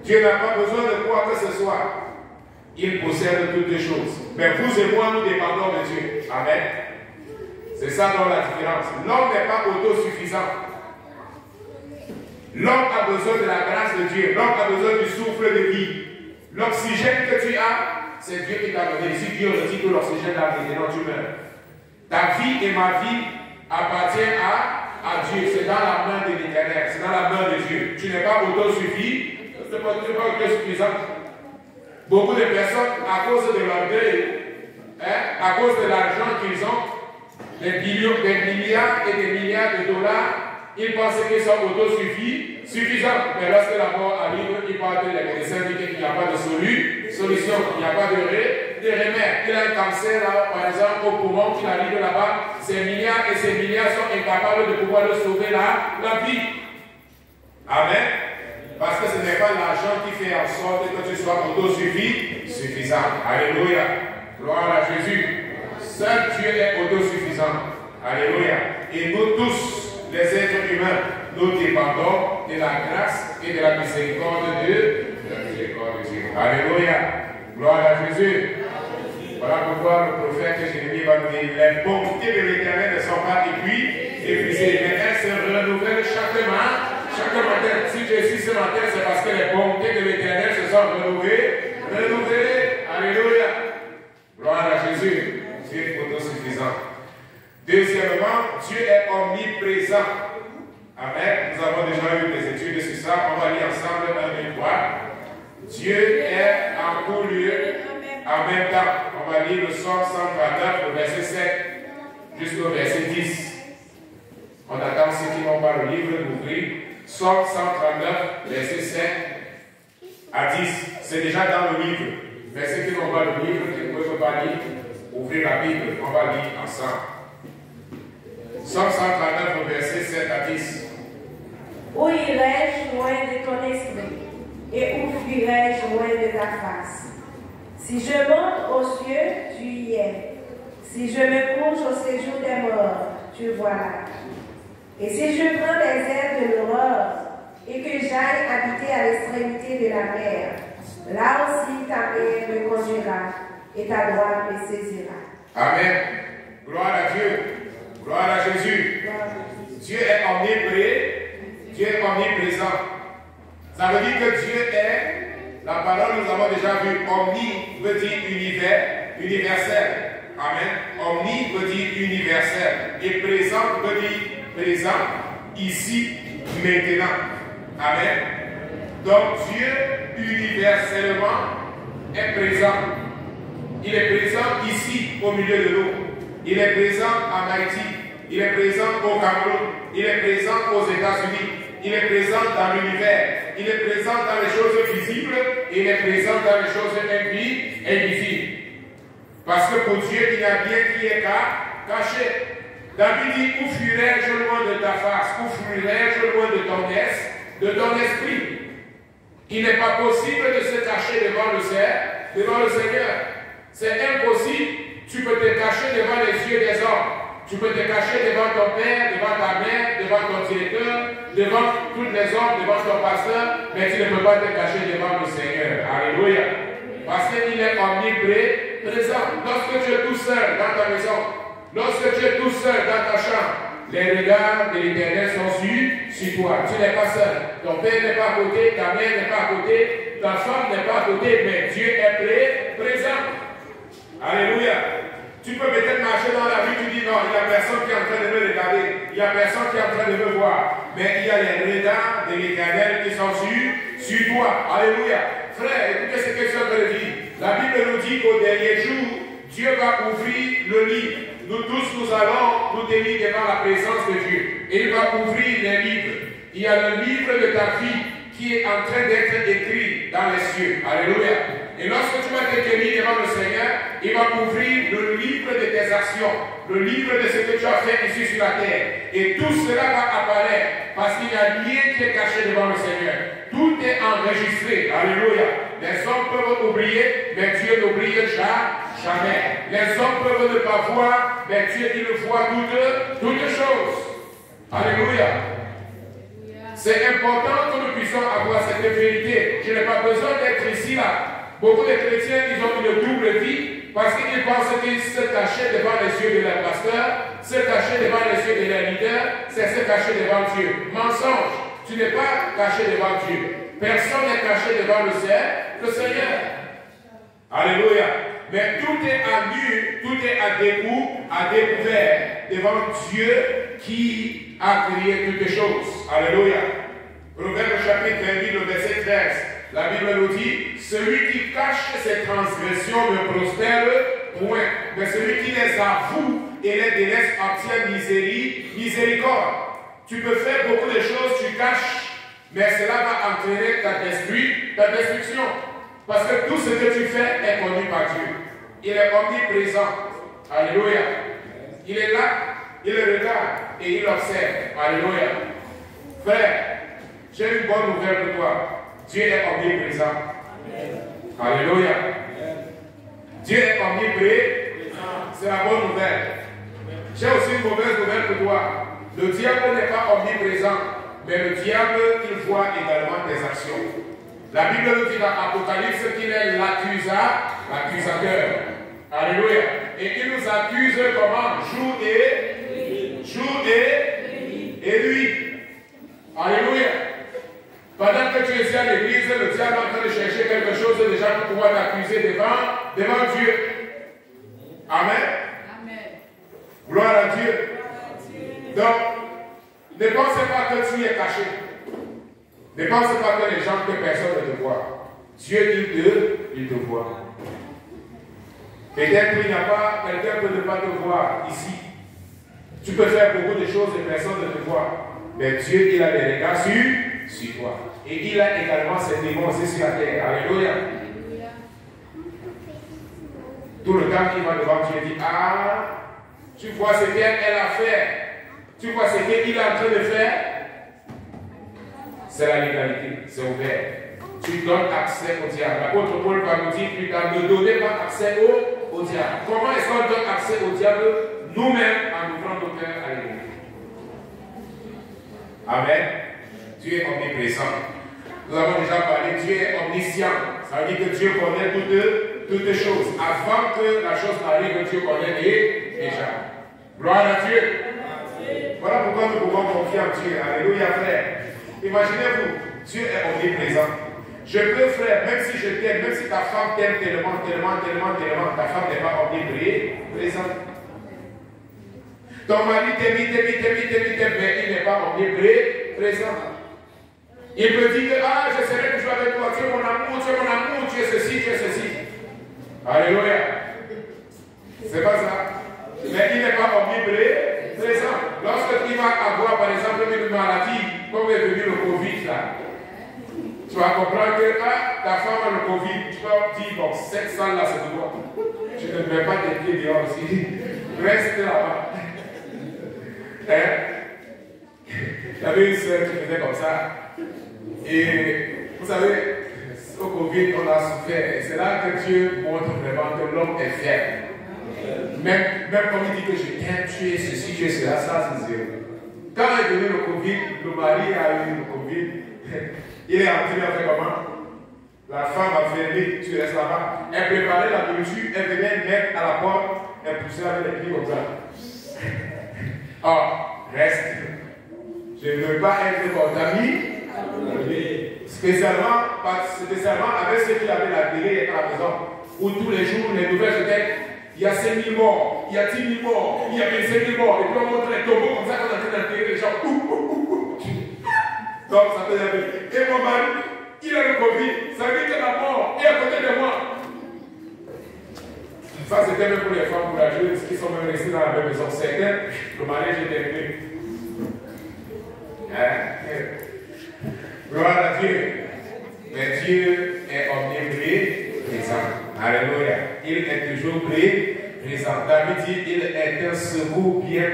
Dieu n'a pas besoin de quoi que ce soit. Il possède toutes les choses. Mais vous et moi, nous dépendons de Dieu. Amen. C'est ça dans la différence. L'homme n'est pas autosuffisant. L'homme a besoin de la grâce de Dieu. L'homme a besoin du souffle de vie. L'oxygène que tu as, c'est Dieu qui t'a donné. Si Dieu retire tout l'oxygène dans tes dents, tu meurs. Ta vie et ma vie appartiennent à Dieu. C'est dans la main de l'Éternel. C'est dans la main de Dieu. Tu n'es pas autosuffisant. Tu n'es pas autosuffisant. Beaucoup de personnes, à cause de leur deuil, à cause de l'argent qu'ils ont, des milliards et des milliards de dollars, ils pensent qu'ils sont autosuffisants. Mais lorsque la mort arrive, ils partent de les médecins disent qu'il n'y a pas de solution, il n'y a pas de remède. Il a un cancer, là, par exemple, au poumon, qu'il arrive là-bas, ces milliards et ces milliards sont incapables de pouvoir le sauver la vie. Amen. Parce que ce n'est pas l'argent qui fait en sorte que tu sois autosuffisant. Alléluia. Gloire à Jésus. Seul Dieu est autosuffisant. Alléluia. Et nous tous, les êtres humains, nous dépendons de la grâce et de la miséricorde de Dieu. Alléluia. Gloire à Jésus. Voilà pourquoi le prophète Jérémie va nous dire les bontés de l'Éternel ne sont pas épuisées, mais elles se renouvellent chaque matin. Si je suis ce matin, c'est parce que les bontés de l'Éternel se sont renouvelées. Alléluia. Gloire à Jésus. Dieu est autosuffisant. Deuxièmement, Dieu est omniprésent. Amen. Nous avons déjà eu des études sur ça. On va lire ensemble 1 et 3. Dieu est en tout lieu en même temps. On va lire le Psaume 139, le verset 7 jusqu'au verset 10. On attend ceux qui n'ont pas le livre d'ouvrir. Psaume 139, verset 7 à 10. C'est déjà dans le livre. Mais ceux qui n'ont pas le livre, qui ne peuvent pas lire, ouvrez la Bible. On va lire ensemble. Psaume 139, verset 7 à 10. Où irai-je loin de ton esprit? Et où fuirai-je loin de ta face? Si je monte aux cieux, tu y es. Si je me couche au séjour des morts, tu vois là. Et si je prends les ailes de l'aurore et que j'aille habiter à l'extrémité de la mer, là aussi ta main me conduira et ta droite me saisira. Amen. Gloire à Dieu. Gloire à Jésus. Dieu est omniprésent. Dieu est omniprésent. Ça veut dire que Dieu est, la parole nous avons déjà vu, omni veut dire universel. Amen. Omni veut dire universel. Et présent veut dire présent, ici, maintenant. Amen. Donc Dieu universellement est présent. Il est présent ici au milieu de nous. Il est présent en Haïti. Il est présent au Cameroun. Il est présent aux États-Unis. Il est présent dans l'univers. Il est présent dans les choses visibles. Et il est présent dans les choses invisibles. Parce que pour Dieu, il n'y a rien qui est caché. David dit, où fuirai-je loin de ta face? Où fuirai-je loin de ton esprit? Il n'est pas possible de se cacher devant le Seigneur. C'est impossible. Tu peux te cacher devant les yeux des hommes. Tu peux te cacher devant ton père, devant ta mère, devant ton directeur, devant tous les hommes, devant ton pasteur, mais tu ne peux pas te cacher devant le Seigneur. Alléluia. Parce qu'il est omniprésent. Lorsque tu es tout seul dans ta maison, lorsque tu es tout seul dans ta chambre, les regards de l'Éternel sont sur toi. Tu n'es pas seul. Ton père n'est pas à côté, ta mère n'est pas à côté, ta femme n'est pas à côté, mais Dieu est présent. Alléluia. Tu peux peut-être marcher dans la vie, tu dis non, il n'y a personne qui est en train de me regarder, il n'y a personne qui est en train de me voir, mais il y a les regards de l'Éternel qui sont sur toi. Alléluia. Frère, écoutez ce que je veux dire. La Bible nous dit qu'au dernier jour, Dieu va ouvrir le livre. Nous tous, nous allons nous tenir devant la présence de Dieu. Et il va ouvrir les livres. Il y a le livre de ta vie qui est en train d'être écrit dans les cieux. Alléluia. Et lorsque tu vas te tenir devant le Seigneur, il va ouvrir le livre de tes actions, le livre de ce que tu as fait ici sur la terre. Et tout cela va apparaître parce qu'il n'y a rien qui est caché devant le Seigneur. Tout est enregistré. Alléluia. Les hommes peuvent oublier, mais Dieu n'oublie jamais. Les hommes peuvent ne pas voir, mais Dieu, il voit toutes choses. Alléluia. C'est important que nous puissions avoir cette vérité. Je n'ai pas besoin d'être ici, là. Beaucoup de chrétiens, ils ont une double vie parce qu'ils pensent qu'ils se cachent devant les yeux de leur pasteur, se cacher devant les yeux de leur leader, c'est se cacher devant Dieu. Mensonge. Tu n'es pas caché devant Dieu. Personne n'est caché devant le Seigneur. Alléluia. Mais tout est à nu, tout est à découvert devant Dieu qui a créé toutes choses. Alléluia. Proverbe chapitre 28, le verset 13. La Bible nous dit, celui qui cache ses transgressions ne prospère point, mais celui qui les avoue et les délaisse obtient miséricorde. Tu peux faire beaucoup de choses, tu caches, mais cela va entraîner ta destruction. Parce que tout ce que tu fais est connu par Dieu. Il est omniprésent. Alléluia. Il est là, il le regarde et il observe. Alléluia. Frère, j'ai une bonne nouvelle pour toi. Dieu est omniprésent. Alléluia. Dieu est omniprésent. C'est la bonne nouvelle. J'ai aussi une mauvaise nouvelle pour toi. Le diable n'est pas omniprésent, mais le diable, il voit également tes actions. La Bible nous dit dans l'Apocalypse qu'il est l'accusateur. Alléluia. Et il nous accuse comment? Jour et nuit. Alléluia. Pendant que tu es à l'église, le diable est en train de chercher quelque chose déjà pour pouvoir t'accuser devant Dieu. Amen. Gloire à Dieu. Donc, ne pensez pas que tu es caché. Ne pensez pas que les gens, que personne ne te voit. Dieu, il te voit. Peut-être qu'il n'y a pas, quelqu'un peut ne pas te voir ici. Tu peux faire beaucoup de choses et personne ne te voit. Mais Dieu, il a des regards sur toi. Et il a également ses démons aussi sur la terre. Alléluia. Tout le temps qu'il va devant Dieu, il dit, ah, tu vois ce qu'elle a fait. Tu vois ce qu'il est en train de faire. C'est la légalité, c'est ouvert. Tu donnes accès au diable. L'apôtre Paul va nous dire plus tard, ne donnez pas accès au diable. Comment est-ce qu'on donne accès au diable? Nous-mêmes, en ouvrant nos cœurs à l'église. Amen. Dieu est omniprésent. Nous avons déjà parlé, Dieu est omniscient. Ça veut dire que Dieu connaît toutes choses. Avant que la chose arrive, Dieu connaît déjà. Gloire à Dieu. Voilà pourquoi nous pouvons confier en Dieu. Alléluia, frère. Imaginez-vous, Dieu est omniprésent. Je peux, frère, même si je t'aime, même si ta femme t'aime tellement, ta femme n'est pas omniprésente. Ton mari t'aime, mais il n'est pas omniprésent. Il peut dire que, ah, je serai toujours avec toi, tu es mon amour, tu es ceci, tu es ceci. Alléluia. C'est pas ça. Mais il n'est pas omniprésent. Lorsqu'il va avoir, par exemple, une maladie, comme est venu le Covid, là, tu vas comprendre que ta femme a le Covid, tu vas dire, bon, cette salle-là, c'est de toi. Je ne mets pas tes pieds dehors aussi. Reste là-bas. Hein? J'avais une soeur qui faisait comme ça. Et vous savez, au Covid, on a souffert. Et c'est là que Dieu montre vraiment que l'homme est fier. Même comme il dit que je t'aime, tu es ceci, tu es cela, ça c'est zéro. Quand est venu le Covid, le mari a eu le Covid. Il est entré avec comment? La femme a fermé, tu restes là-bas. Elle préparait la nourriture, elle venait mettre à la porte, elle poussait avec les pieds comme ça. Oh, reste. Je ne veux pas être contaminé. Spécialement avec ceux qui avaient la télé à la maison, où tous les jours les nouvelles étaient, il y a 5 000 morts, il y a 10 000 morts, il y a 25 000 morts, et puis on montre les tombeaux comme ça qu'on est en train d'enterrer les gens. Donc ça fait la vie. Et mon mari, il a le Covid, ça veut dire que la mort est à côté de moi. Ça c'était même pour les femmes courageuses qui sont même restées dans la même maison. Certains, le mariage est terminé. Gloire à Dieu. Mais Dieu est omniprésent. David dit, il est un secours bien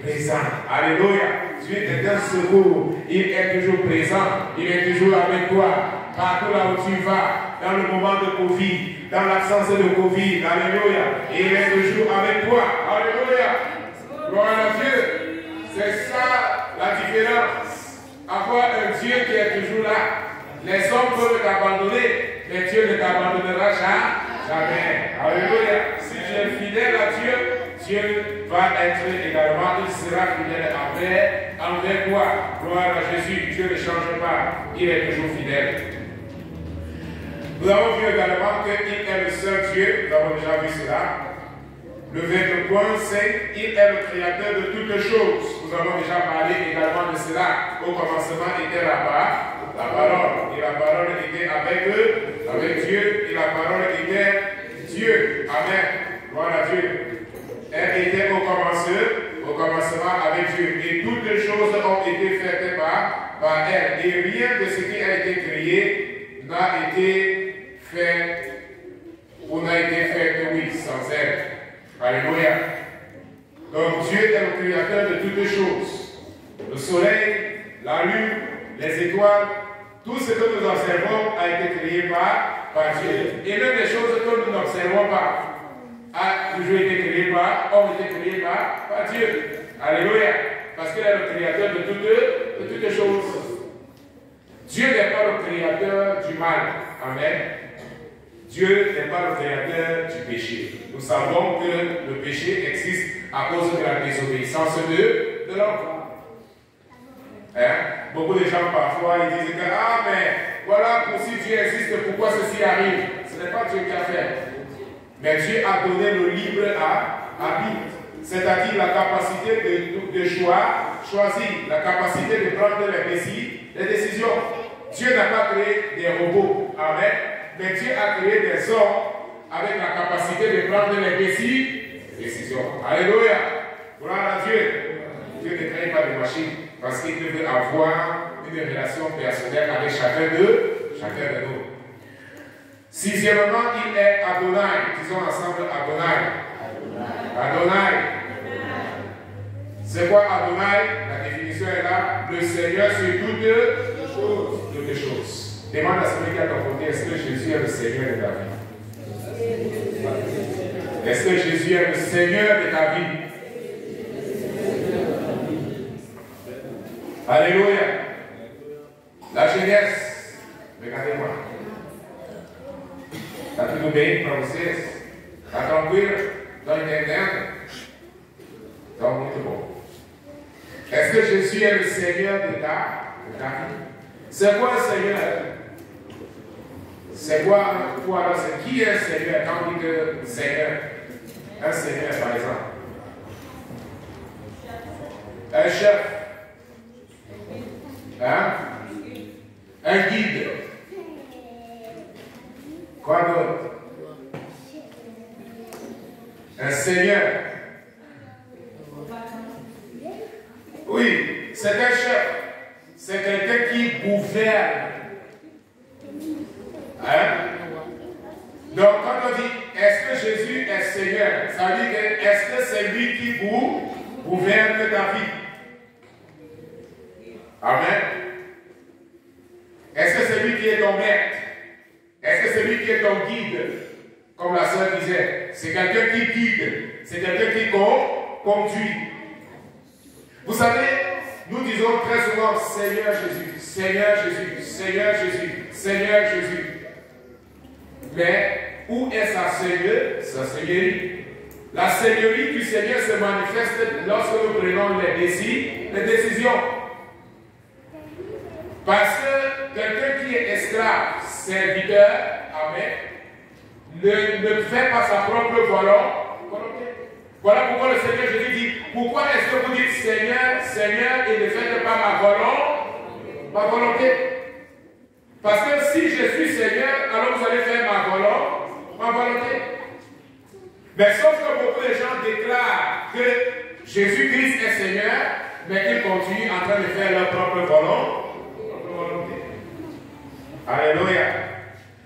présent. Alléluia. Dieu est un secours. Il est toujours présent. Il est toujours avec toi. Partout là où tu vas, dans le moment de Covid, dans l'absence de Covid. Alléluia. Il est toujours avec toi. Alléluia. Gloire à Dieu. C'est ça la différence. Avoir un Dieu qui est toujours là. Les hommes peuvent t'abandonner, mais Dieu ne t'abandonnera jamais. Alléluia. Si tu es fidèle à Dieu, Dieu va être également, il sera fidèle envers toi. Gloire à Jésus. Dieu ne change pas. Il est toujours fidèle. Nous avons vu également qu'il est le seul Dieu. Nous avons déjà vu cela. Le verbe point, c'est il est le créateur de toutes choses. Nous avons déjà parlé également de cela. Au commencement était la parole. Et la parole était avec Dieu. Et la parole était Dieu. Amen. Gloire à Dieu. Elle était au commencement avec Dieu. Et toutes les choses ont été faites par elle. Et rien de ce qui a été créé n'a été fait ou n'a été fait, oui, sans elle. Alléluia. Donc Dieu est le créateur de toutes les choses. Le soleil, la lune, les étoiles, tout ce que nous observons a été créé par Dieu. Et même les choses que nous n'observons pas ont toujours été créées par Dieu. Alléluia. Parce qu'il est le créateur de toutes les choses. Dieu n'est pas le créateur du mal. Amen. Dieu n'est pas le créateur du péché. Nous savons que le péché existe à cause de la désobéissance de l'homme. Hein? Beaucoup de gens parfois ils disent que mais voilà, pour si Dieu existe, pourquoi ceci arrive? Ce n'est pas Dieu qui a fait. Mais Dieu a donné le libre arbitre, c'est-à-dire la capacité de choisir, la capacité de prendre les décisions. Dieu n'a pas créé des robots. Amen. Mais Dieu a créé des hommes avec la capacité de prendre les décisions. Alléluia. Gloire à Dieu. Dieu ne crée pas de machine parce qu'il veut avoir une relation personnelle avec chacun de nous. Sixièmement, il est Adonai. Disons ensemble Adonai. Adonai. C'est quoi Adonai? La définition est là. Le Seigneur sur toutes les choses. Demande à celui qui a ton côté, est-ce que Jésus est le Seigneur de ta vie? Est-ce que Jésus est le Seigneur de ta vie? Alléluia. La jeunesse, regardez-moi. Está tudo bem para vocês? Está tranquilo? Estão entendendo? Então, muito bom. Est-ce que Jésus est le Seigneur de ta vie? C'est quoi le Seigneur? C'est quoi pour alors c'est qui est le Seigneur? Quand on dit que Seigneur, un Seigneur par exemple, un chef, hein? Un guide, quoi d'autre? Un Seigneur. Oui, c'est un chef. C'est quelqu'un qui gouverne. Hein? Donc, quand on dit est-ce que Jésus est Seigneur, ça veut dire que est-ce que c'est lui qui gouverne ta vie? Amen. Est-ce que c'est lui qui est ton maître? Est-ce que c'est lui qui est ton guide? Comme la sœur disait, c'est quelqu'un qui guide, c'est quelqu'un qui conduit. Vous savez, nous disons très souvent Seigneur Jésus, Seigneur Jésus, Seigneur Jésus, Seigneur Jésus. Mais où est sa seigneurie? La seigneurie du Seigneur se manifeste lorsque nous prenons les décisions. Parce que quelqu'un qui est esclave, serviteur, amen, ne fait pas sa propre volonté. Voilà pourquoi le Seigneur Jésus dit, pourquoi est-ce que vous dites Seigneur, Seigneur, et ne faites pas ma volonté? Parce que si je suis Seigneur, alors vous allez faire ma volonté. Mais sauf que beaucoup de gens déclarent que Jésus-Christ est Seigneur, mais qu'ils continuent en train de faire leur propre volonté. Alléluia.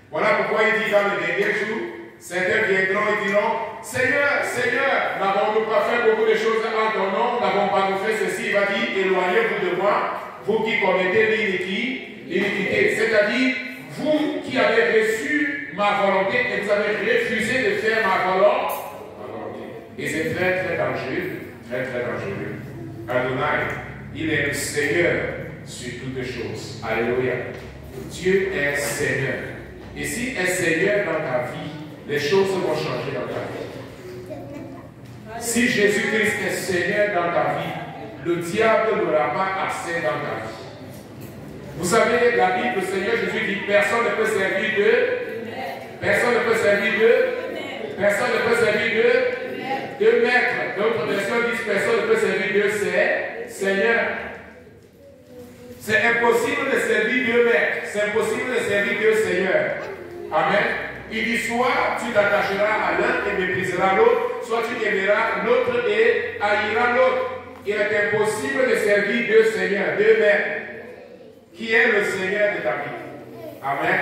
Voilà pourquoi il dit dans le dernier jour, Certains viendront et diront, Seigneur, Seigneur, n'avons-nous pas fait beaucoup de choses en ton nom, n'avons pas nous fait ceci. Il va dire, éloignez-vous de moi, vous qui commettez l'iniquité. C'est-à-dire, vous qui avez reçu ma volonté et vous avez refusé de faire ma volonté. Et c'est très très dangereux, très très dangereux. Adonai, il est le Seigneur sur toutes choses. Alléluia. Dieu est Seigneur. Et s'il est Seigneur dans ta vie, les choses vont changer dans ta vie. Si Jésus-Christ est Seigneur dans ta vie, le diable n'aura pas accès dans ta vie. Vous savez, la Bible, le Seigneur Jésus dit, personne ne peut servir personne ne peut servir personne ne peut servir deux maîtres. D'autres versions disent, personne ne peut servir c'est Seigneur. C'est impossible de servir deux maîtres. C'est impossible de servir deux seigneurs. Amen. Il dit, soit tu t'attacheras à l'un et mépriseras l'autre, soit tu aimeras l'autre et haïras l'autre. Il est impossible de servir deux seigneurs, deux maîtres. Qui est le Seigneur de ta vie? Amen.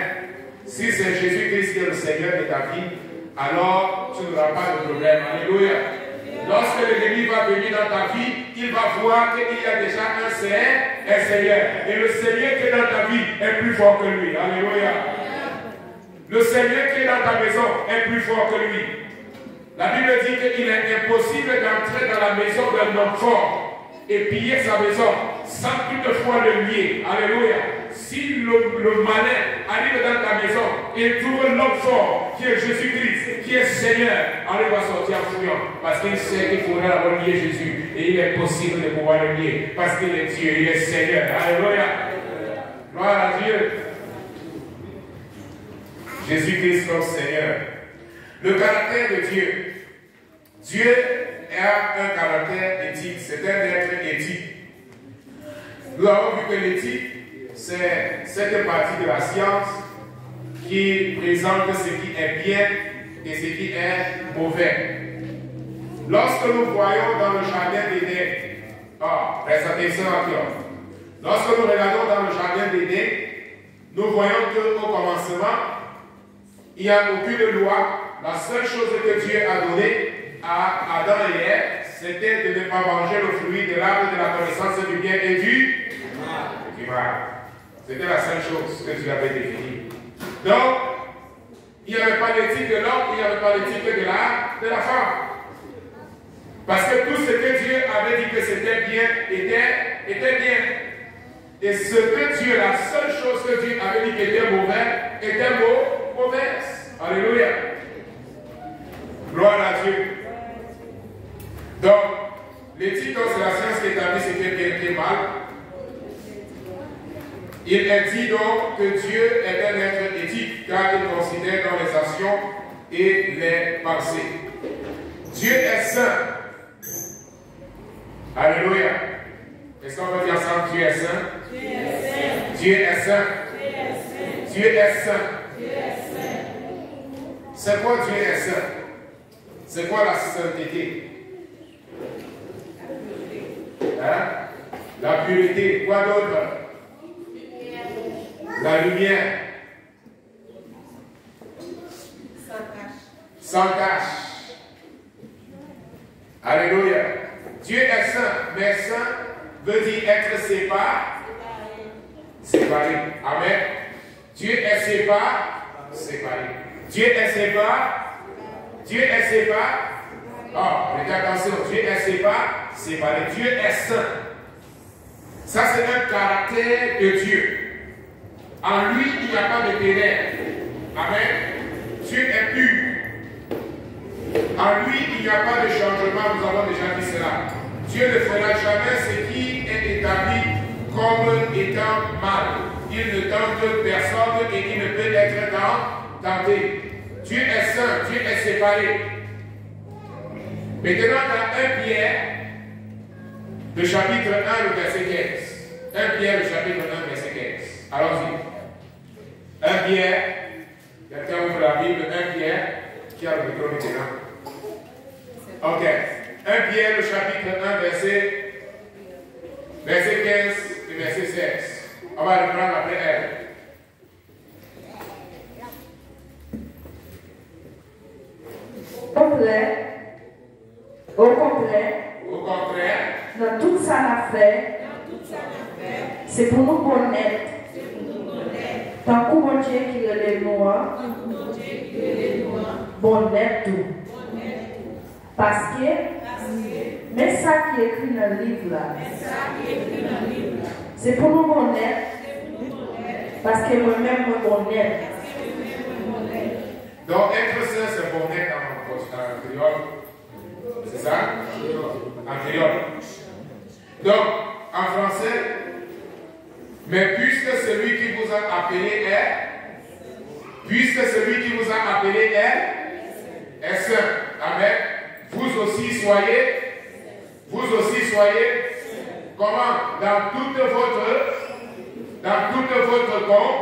Si c'est Jésus-Christ qui est le Seigneur de ta vie, alors tu n'auras pas de problème. Alléluia. Lorsque l'ennemi va venir dans ta vie, il va voir qu'il y a déjà un Seigneur. Et le Seigneur qui est dans ta vie est plus fort que lui. Alléluia. Le Seigneur qui est dans ta maison est plus fort que lui. La Bible dit qu'il est impossible d'entrer dans la maison d'un homme fort et piller sa maison sans toutefois le lier. Alléluia. Si le malin arrive dans ta maison et trouve l'homme fort qui est Jésus-Christ, qui est Seigneur, alors il va sortir en fouillant parce qu'il sait qu'il faudra d'abord lier Jésus et il est possible de pouvoir le lier parce qu'il est Dieu, il est Seigneur. Alléluia. Gloire à Dieu. Jésus-Christ comme Seigneur. Le caractère de Dieu. Dieu a un caractère éthique, c'est un être éthique. Nous avons vu que l'éthique, c'est cette partie de la science qui présente ce qui est bien et ce qui est mauvais. Lorsque nous voyons dans le jardin d'Éden, reste attention encore. Lorsque nous regardons dans le jardin d'Éden, nous voyons qu'au commencement, il n'y a aucune loi. La seule chose que Dieu a donnée à Adam et Ève, c'était de ne pas manger le fruit de l'arbre de la connaissance du bien et du mal. C'était la seule chose que Dieu avait définie. Donc, il n'y avait pas d'éthique de l'homme, il n'y avait pas d'éthique de la femme. Parce que tout ce que Dieu avait dit que c'était bien était bien. Et ce que Dieu, la seule chose que Dieu avait dit qui était mauvais, était mauvaise. Alléluia. Gloire à Dieu. Donc, l'éthique, c'est la science qui établit ce qui est bien et qui est mal. Il est dit donc que Dieu est un être éthique car il considère dans les actions et les pensées. Dieu est saint. Alléluia. Est-ce qu'on peut dire ensemble, Dieu est saint? Dieu est saint. Dieu est saint. C'est quoi Dieu est saint? C'est quoi la sainteté? Hein? La pureté. Quoi d'autre? La lumière. Sans tache. Alléluia. Dieu est saint, mais saint veut dire être séparé. Amen. Dieu est séparé. Dieu est séparé. Oh, mettez attention. Dieu est séparé. Dieu est saint. Ça, c'est un caractère de Dieu. En lui, il n'y a pas de ténèbres. Amen. Dieu est pur. En lui, il n'y a pas de changement. Nous avons déjà dit cela. Dieu ne fera jamais ce qui est établi comme étant mal. Il ne tente personne et il ne peut être tenté. Dieu est saint, Dieu est séparé. Maintenant, dans 1 Pierre, le chapitre 1, le verset 15. 1 Pierre, le chapitre 1, verset 15. Allons-y. 1 Pierre, quelqu'un ouvre la Bible, 1 Pierre, qui a le micro maintenant. Ok. 1 Pierre, le chapitre 1, verset 15 et verset 16. On va reprendre après elle. C'est pour nous connaître. Tant que mon Dieu qui est le noir, bon être tout. Parce que, mais ça qui est écrit dans le livre là, c'est pour nous connaître. Parce que moi-même, moi connaître. Donc, être saint, c'est bon être en créole. C'est ça? En créole. Donc, en français, mais puisque celui qui vous a appelé est saint. Amen. Vous aussi soyez, comment? Dans toute votre compte,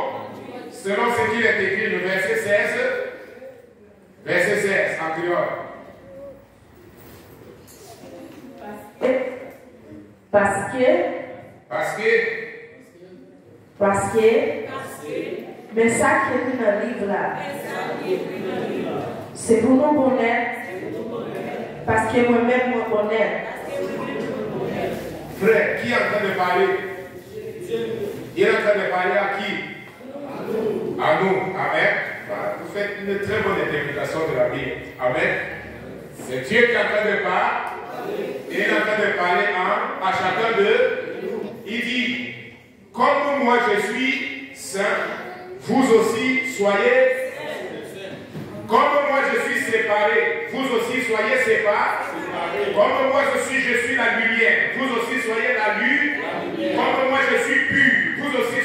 selon ce qu'il est écrit, le verset 16, en créole. Parce que, mais ça qui est écrit dans le livre là, c'est pour nous connaître, parce que moi-même, moi connaître. Frère, qui est en train de parler? Il est en train de parler à qui? À nous. Amen. Vous faites une très bonne interprétation de la Bible. Amen. C'est Dieu qui est en train de parler. Il est en train de parler à chacun d'eux. Il dit, comme moi je suis saint, vous aussi soyez saints. Comme moi je suis séparé, vous aussi soyez séparés. Comme moi je suis la lumière, vous aussi soyez la lumière. Comme moi je suis pur, vous aussi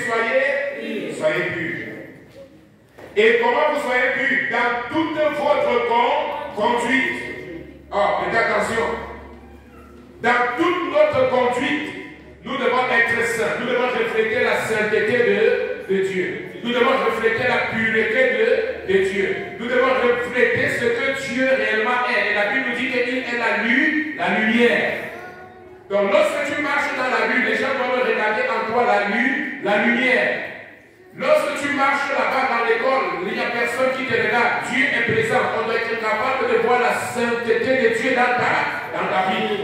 soyez purs. Et comment vous soyez purs? Dans toute votre conduite. Oh, faites attention. Dans toute notre conduite, nous devons être saints. Nous devons refléter la sainteté de Dieu. Nous devons refléter la pureté de Dieu. Nous devons refléter ce que Dieu réellement est. Et la Bible nous dit qu'il est la lumière. Donc lorsque tu marches dans la rue, les gens doivent regarder en toi la lumière. Lorsque tu marches là-bas dans l'école, il n'y a personne qui te regarde. Dieu est présent. On doit être capable de voir la sainteté de Dieu dans ta vie.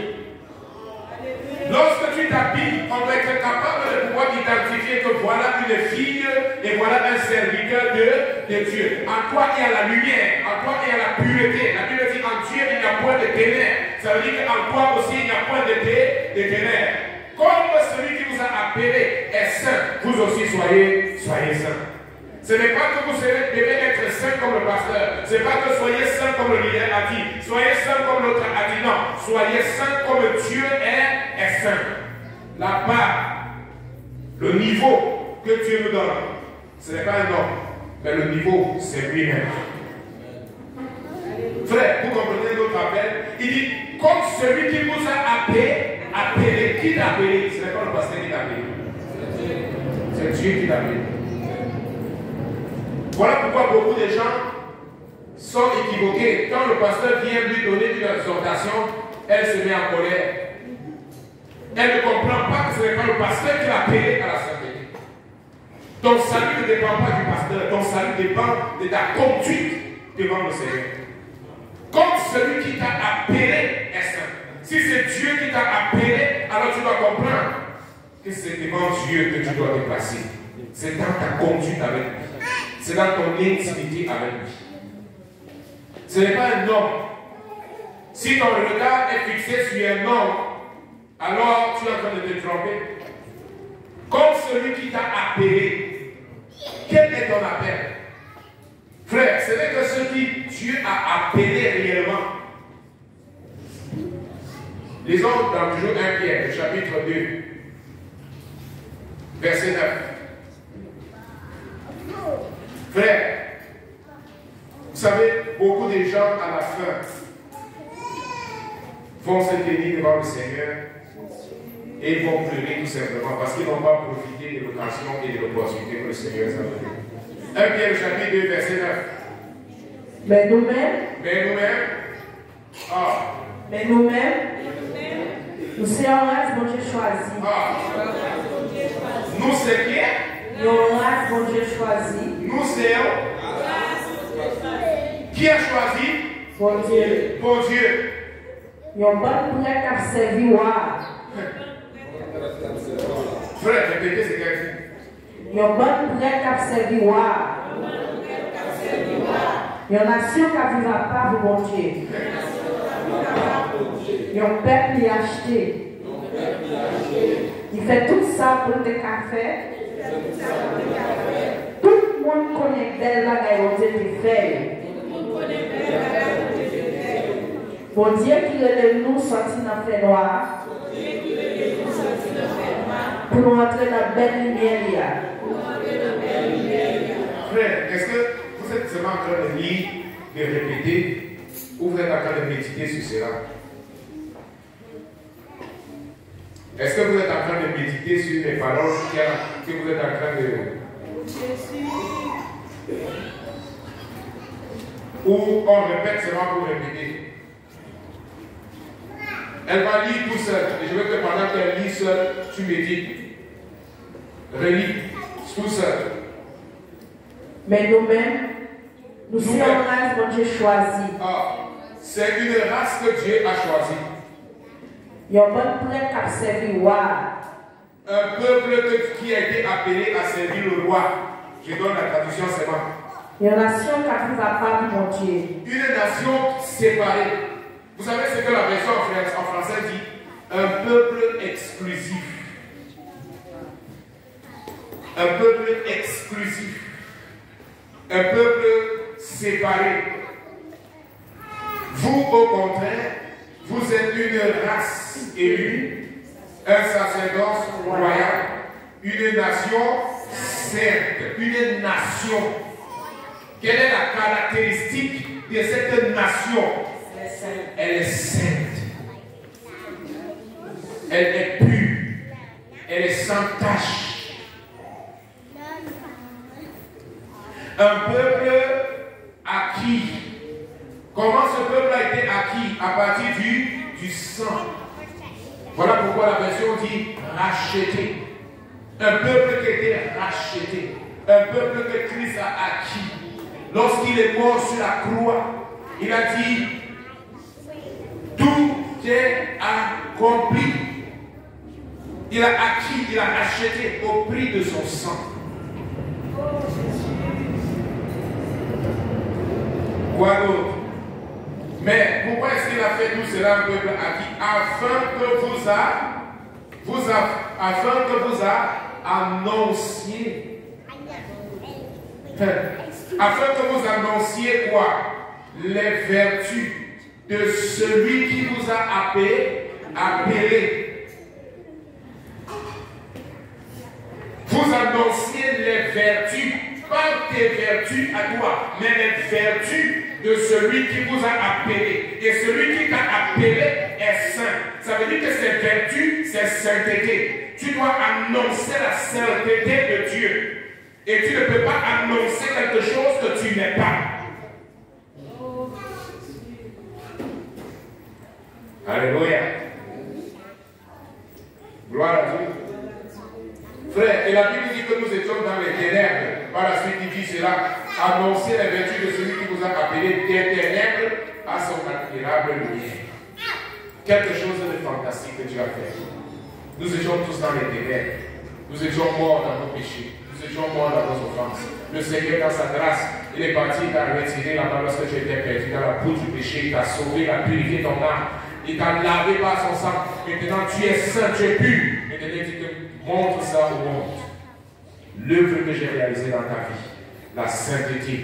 Lorsque tu t'habilles, on doit être capable de pouvoir identifier que voilà une fille et voilà un serviteur de Dieu. En toi, il y a la lumière. En toi, il y a la pureté. La Bible dit en Dieu, il n'y a point de ténèbres. Ça veut dire qu'en toi aussi, il n'y a point de ténèbres. Comme celui qui vous a appelé est saint, vous aussi soyez saints. Ce n'est pas que vous devez être saint comme le pasteur. Ce n'est pas que soyez saint comme le leader a dit. Soyez saint comme l'autre a dit. Non. Soyez saint comme Dieu est saint. La part, le niveau que Dieu nous donne, ce n'est pas un homme, mais le niveau, c'est lui-même. Frère, vous comprenez notre appel? Il dit, comme celui qui vous a appelé, qui t'a appelé? Ce n'est pas le pasteur qui t'a appelé. C'est Dieu qui t'a appelé. Voilà pourquoi beaucoup de gens sont équivoqués. Quand le pasteur vient lui donner une exhortation, elle se met en colère. Elle ne comprend pas que ce n'est pas le pasteur qui l'a appelé à la sainteté. Ton salut ne dépend pas du pasteur. Ton salut dépend de ta conduite devant le Seigneur. Comme celui qui t'a appelé est saint. Si c'est Dieu qui t'a appelé, alors tu dois comprendre que c'est devant Dieu que tu dois te placer. C'est dans ta conduite avec lui. C'est dans ton intimité avec lui. Ce n'est pas un homme. Si ton regard est fixé sur un homme, alors tu es en train de te tromper. Comme celui qui t'a appelé, quel est ton appel? Frère, ce n'est que ce qui Dieu a appelé réellement. Lisons dans toujours 1 Pierre, chapitre 2, verset 9. Frère, vous savez, beaucoup de gens à la fin vont se tenir devant le Seigneur et ils vont pleurer tout simplement parce qu'ils n'ont pas profité de l'occasion et de l'opportunité que le Seigneur les a donné. 1 Pierre chapitre 2, verset 9. Mais nous-mêmes, nous serons race, bon Dieu choisi. Nous c'est qui? Nous race, bon Dieu choisi. Nous serons. Qui a choisi? Bon Dieu. Bon Dieu. Nous avons bon prêtre à servir. Répétez ce qu'elle dit. Yon bon prêt qui a servi roi. Yon nation qui a vu la part du bon Dieu. Yon peuple qui a acheté. Il fait tout ça pour le café. Tout le monde connaît belle la gagne Dieu qui fait. Bon Dieu qui le nous sorti dans le noir. Pour nous entrer dans la belle lumière. Frère, est-ce que vous êtes seulement en train de lire, de répéter, ou vous êtes en train de méditer sur cela? Est-ce que vous êtes en train de méditer sur les paroles que vous êtes en train de... Ou on répète seulement pour répéter? Elle va lire tout seul. Et je veux que pendant qu'elle lit seule, tu médites. Relis tout seul. Mais nous-mêmes, nous sommes une race que Dieu choisit. C'est une race que Dieu a choisie. Il y a un bon prêt qui a servi le roi. Un peuple qui a été appelé à servir le roi. Je donne la traduction seulement. Il y a une nation qui a pris la part de mon Dieu. Une nation séparée. Vous savez ce que la version en français dit? Un peuple exclusif. Un peuple exclusif. Un peuple séparé. Vous, au contraire, vous êtes une race élue, un sacerdoce royal, une nation sainte, une nation. Quelle est la caractéristique de cette nation? Elle est sainte. Elle est pure. Elle est sans tache. Un peuple acquis. Comment ce peuple a été acquis? À partir du sang. Voilà pourquoi la version dit racheté. Un peuple qui a été racheté. Un peuple que Christ a acquis. Lorsqu'il est mort sur la croix, il a dit tout est accompli. Il a acquis, il a acheté au prix de son sang. Quoi d'autre? Mais pourquoi est-ce qu'il a fait tout cela, un peuple acquis? Afin que vous annonciez. Afin que vous annonciez quoi? Les vertus de celui qui vous a appelé. Vous annonciez les vertus, pas tes vertus à toi, mais les vertus de celui qui vous a appelé. Et celui qui t'a appelé est saint. Ça veut dire que ces vertus, c'est sainteté. Tu dois annoncer la sainteté de Dieu. Et tu ne peux pas annoncer quelque chose que tu n'es pas. Alléluia. Gloire à Dieu. Frère, et la Bible dit que nous étions dans les ténèbres. Par la suite, il dit cela. Annoncer les vertus de celui qui vous a appelé des ténèbres à son admirable lumière. Quelque chose de fantastique que Dieu a fait. Nous étions tous dans les ténèbres. Nous étions morts dans nos péchés. Nous étions morts dans nos offenses. Le Seigneur, dans sa grâce, il est parti, il t'a retiré là-bas lorsque tu étais perdu dans la boue du péché. Il t'a sauvé, il a purifié ton âme. Il t'a lavé par son sang. Maintenant, tu es saint, tu es pur. Maintenant, tu te montres ça au monde. L'œuvre que j'ai réalisée dans ta vie. La sainteté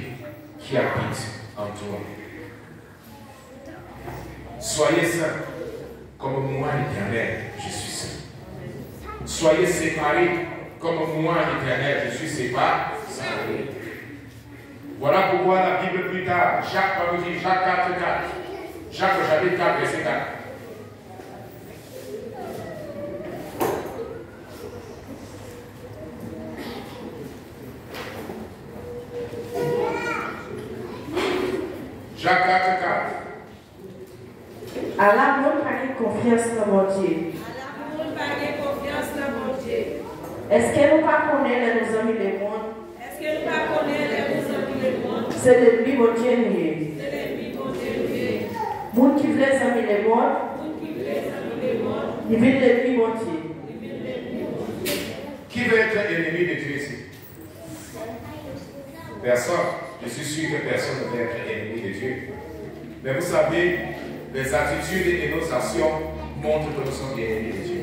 qui habite en toi. Soyez saints, comme moi, l'Éternel, je suis saint. Soyez séparés, comme moi, l'Éternel, je suis séparé. Voilà pourquoi la Bible plus tard, Jacques va nous dire, Jacques 4, 4. Jacques au chapitre 4, verset 4. Jacques 4, 4. À l'amour, pas de confiance dans mon Dieu. Est-ce que nous pas connaissons nos amis du monde? C'est l'ennemi mon Dieu. Moun qui veut les amis du monde, il veut l'ennemi mon Dieu. Qui veut être ennemi de Dieu ici? Personne. Je suis sûr que personne ne veut être ennemi de Dieu. Mais vous savez, les attitudes et nos actions montrent que nous sommes ennemis de Dieu.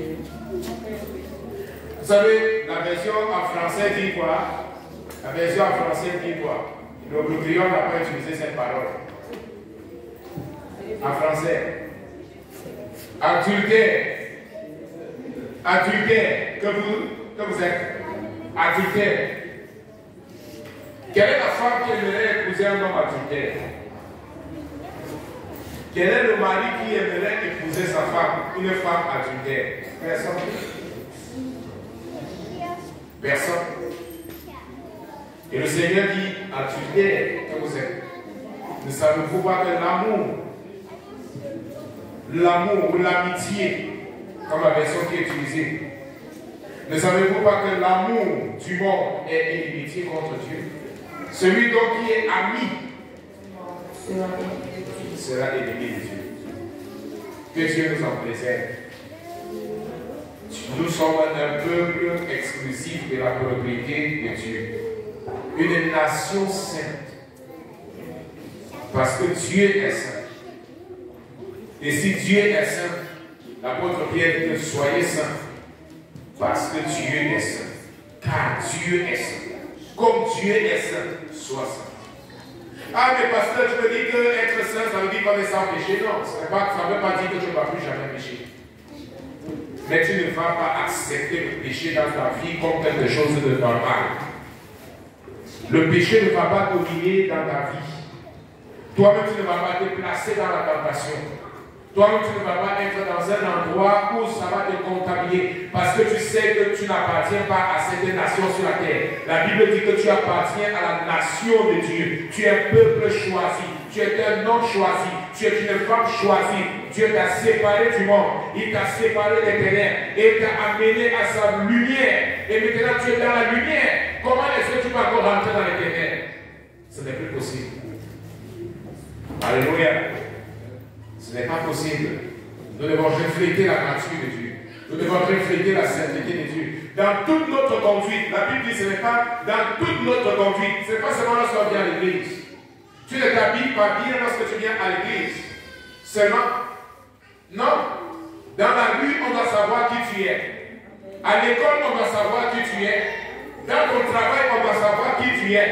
Vous savez, la version en français dit quoi? La version en français dit quoi? Le créole n'a pas utilisé cette parole. En français. Adultère. Adultère. Que vous êtes? Adultère. Quelle est la femme qui aimerait épouser un homme adultère? Quel est le mari qui aimerait épouser sa femme, une femme adultère? Personne. Personne. Et le Seigneur dit, adultère que vous êtes. Ne savez-vous pas que l'amour ou l'amitié, comme la version qui est utilisée, ne savez-vous pas que l'amour du monde est inimitié contre Dieu? Celui donc qui est ami sera ennemi de Dieu. Que Dieu nous en préserve. Nous sommes un peuple exclusif de la propriété de Dieu. Une nation sainte. Parce que Dieu est saint. Et si Dieu est saint, l'apôtre Pierre dit que soyez saints. Parce que Dieu est saint. Car Dieu est saint. Comme Dieu est saint, sois saint. Ah, mais pasteur, tu me dis que être saint, ça veut dire qu'on est sans péché. Non, ça ne veut pas dire que tu ne vas plus jamais pécher. Mais tu ne vas pas accepter le péché dans ta vie comme quelque chose de normal. Le péché ne va pas dominer dans ta vie. Toi-même, tu ne vas pas te placer dans la tentation. Toi-même, tu ne vas pas être dans un endroit où ça va te contaminer. Parce que tu sais que tu n'appartiens pas à cette nation sur la terre. La Bible dit que tu appartiens à la nation de Dieu. Tu es un peuple choisi. Tu es un homme choisi. Tu es une femme choisie. Dieu t'a séparé du monde. Il t'a séparé des ténèbres. Et il t'a amené à sa lumière. Et maintenant, tu es dans la lumière. Comment est-ce que tu peux encore rentrer dans les ténèbres? Ce n'est plus possible. Alléluia. Ce n'est pas possible. Nous devons refléter la nature de Dieu. Nous devons refléter la sainteté de Dieu. Dans toute notre conduite, la Bible dit ce n'est pas dans toute notre conduite. Ce n'est pas seulement lorsqu'on vient à l'église. Tu ne t'habilles pas bien lorsque tu viens à l'église. Seulement. Non. Dans la rue, on doit savoir qui tu es. À l'école, on doit savoir qui tu es. Dans ton travail, on doit savoir qui tu es.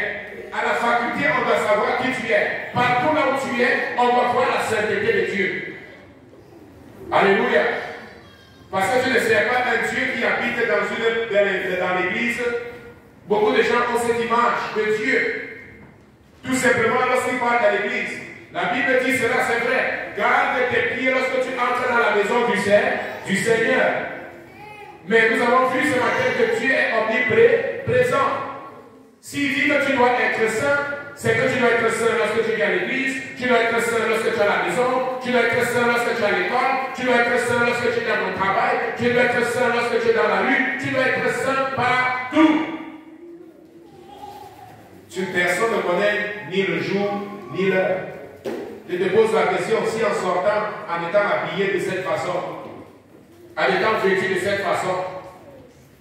À la faculté, on doit savoir qui tu es. Partout là où tu es, on doit voir la sainteté de Dieu. Alléluia. Parce que tu ne sais pas un Dieu qui habite dans l'église. Beaucoup de gens ont cette image de Dieu. Tout simplement lorsqu'ils partent à l'église. La Bible dit cela, c'est vrai. Garde tes pieds lorsque tu entres dans la maison du Seigneur. Mais nous avons vu ce matin que Dieu est omniprésent. S'il dit que tu dois être saint, c'est que tu dois être saint lorsque tu viens à l'église, tu dois être saint lorsque tu es à la maison, tu dois être saint lorsque tu es à l'école, tu dois être saint lorsque tu es dans ton travail, tu dois être saint lorsque tu es dans la rue, tu dois être saint partout. Personne ne connaît ni le jour, ni l'heure. Je te pose la question, si en sortant, en étant habillé de cette façon, en étant vêtu de cette façon,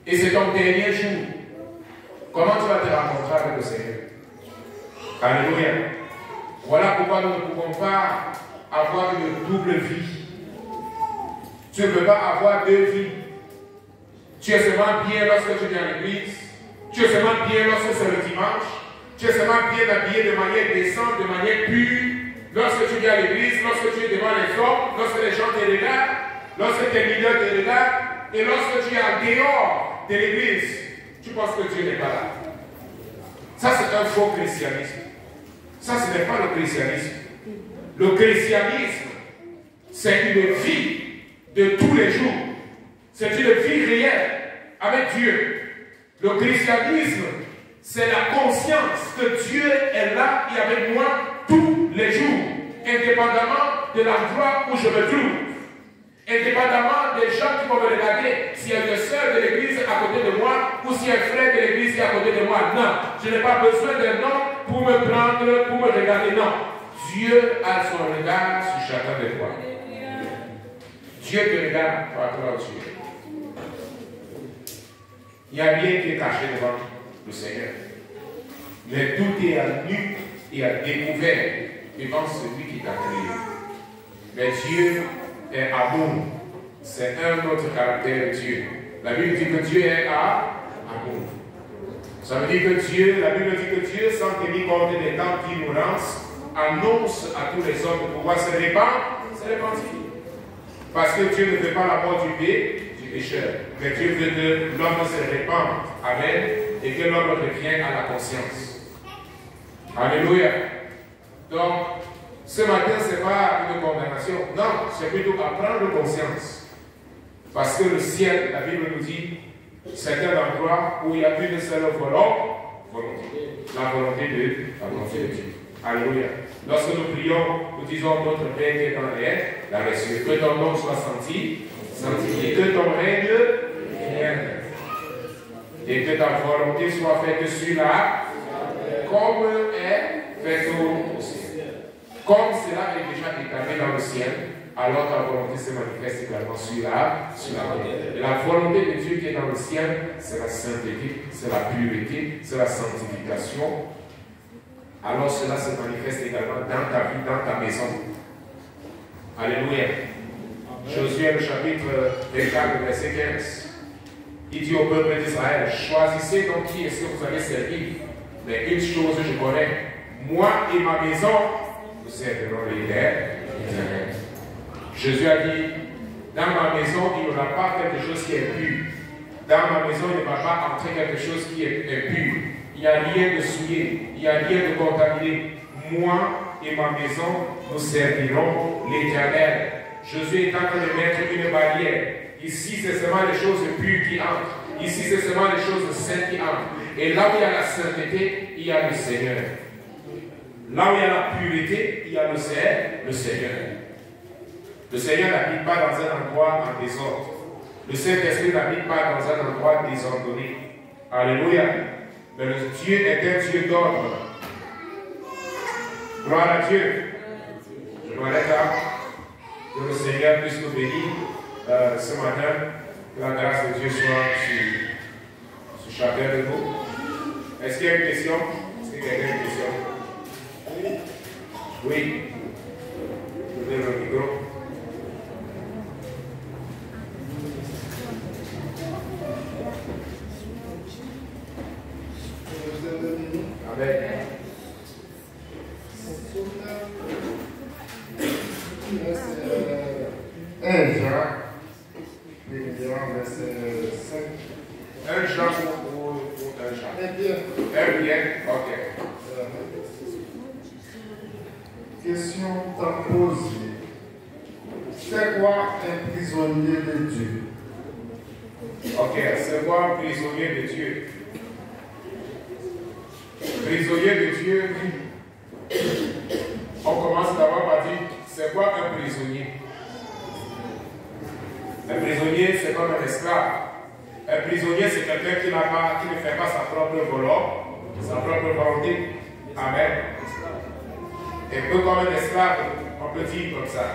et c'est ton dernier jour, comment tu vas te rencontrer avec le Seigneur? Alléluia. Voilà pourquoi nous ne pouvons pas avoir une double vie. Tu ne peux pas avoir deux vies. Tu es seulement bien lorsque tu viens à l'église. Tu es seulement bien lorsque c'est le dimanche. Tu es seulement bien habillé de manière décente, de manière pure. Lorsque tu viens à l'église, lorsque tu es devant les hommes, lorsque les gens te regardent, lorsque tes leaders te regardent, et lorsque tu es en dehors de l'église, tu penses que Dieu n'est pas là. Ça, c'est un faux christianisme. Ça, ce n'est pas le christianisme. Le christianisme, c'est une vie de tous les jours. C'est une vie réelle avec Dieu. Le christianisme, c'est la conscience que Dieu est là et avec moi tous les jours, indépendamment de l'endroit où je me trouve. Indépendamment des gens qui vont me regarder, s'il y a une sœur de l'église à côté de moi ou s'il y a un frère de l'église qui est à côté de moi. Non, je n'ai pas besoin d'un homme pour me prendre, pour me regarder. Non, Dieu a son regard sur chacun de toi. Dieu te regarde par toi, Dieu. Il n'y a rien qui est caché devant le Seigneur. Mais tout est à nu et à découvert devant celui qui t'a créé. Mais Dieu est amour. C'est un autre caractère de Dieu. La Bible dit que Dieu est amour. Ça veut dire que Dieu, la Bible dit que Dieu, sans tenir compte des temps d'ignorance, annonce à tous les hommes de pouvoir se repentir. Parce que Dieu ne veut pas la mort du pécheur. Mais Dieu veut que l'homme se répande. Amen. Et que l'homme revienne à la conscience. Alléluia. Donc, ce matin, ce n'est pas une condamnation. Non, c'est plutôt à prendre conscience. Parce que le ciel, la Bible nous dit, c'est un endroit où il y a une seule volonté. La volonté de Dieu. Alléluia. Lorsque nous prions, nous disons notre Père qui est dans les cieux. Que ton nom soit sanctifié. Que ton règne vienne. Et que ta volonté soit faite sur la comme est faite au ciel. Comme cela est déjà établi dans le ciel, alors ta volonté se manifeste également sur la terre. Et la volonté de Dieu qui est dans le ciel, c'est la sainteté, c'est la pureté, c'est la sanctification. Alors cela se manifeste également dans ta vie, dans ta maison. Alléluia. Josué, le chapitre 24, verset 15. Il dit au peuple d'Israël, choisissez donc qui est-ce que vous allez servir. Mais une chose je connais, moi et ma maison, nous servirons l'Éternel. Jésus a dit, dans ma maison, il n'y aura pas quelque chose qui est pur. Dans ma maison, il ne va pas entrer quelque chose qui est pur. Il n'y a rien de souillé, il n'y a rien de contaminé. Moi et ma maison, nous servirons l'Éternel. Jésus est en train de mettre une barrière. Ici, c'est seulement les choses pures qui entrent. Ici, c'est seulement les choses saintes qui entrent. Et là où il y a la sainteté, il y a le Seigneur. Là où il y a la pureté, il y a le Seigneur. Le Seigneur n'habite pas dans un endroit en désordre. Le Saint-Esprit n'habite pas dans un endroit désordonné. Alléluia. Mais le Dieu est un Dieu d'ordre. Gloire à Dieu. Je m'arrête là. Que le Seigneur puisse nous bénir ce matin. Que la grâce de Dieu soit sur chacun de nous. Est-ce qu'il y a une question? Est-ce qu'il y a une question? Oui. Je donne le micro. Amen. 1 Jean, verset 5. 1 Jean ou 1 Jean? 1 Pierre. 1 Pierre, ok. Question t'en posée. C'est quoi un prisonnier de Dieu? Ok, c'est quoi un prisonnier de Dieu? Prisonnier de Dieu, on commence d'abord par dire, c'est quoi un prisonnier? Un prisonnier, c'est comme un esclave. Un prisonnier, c'est quelqu'un qui ne fait pas sa propre volonté. Amen. Et peu comme un esclave, on peut dire comme ça.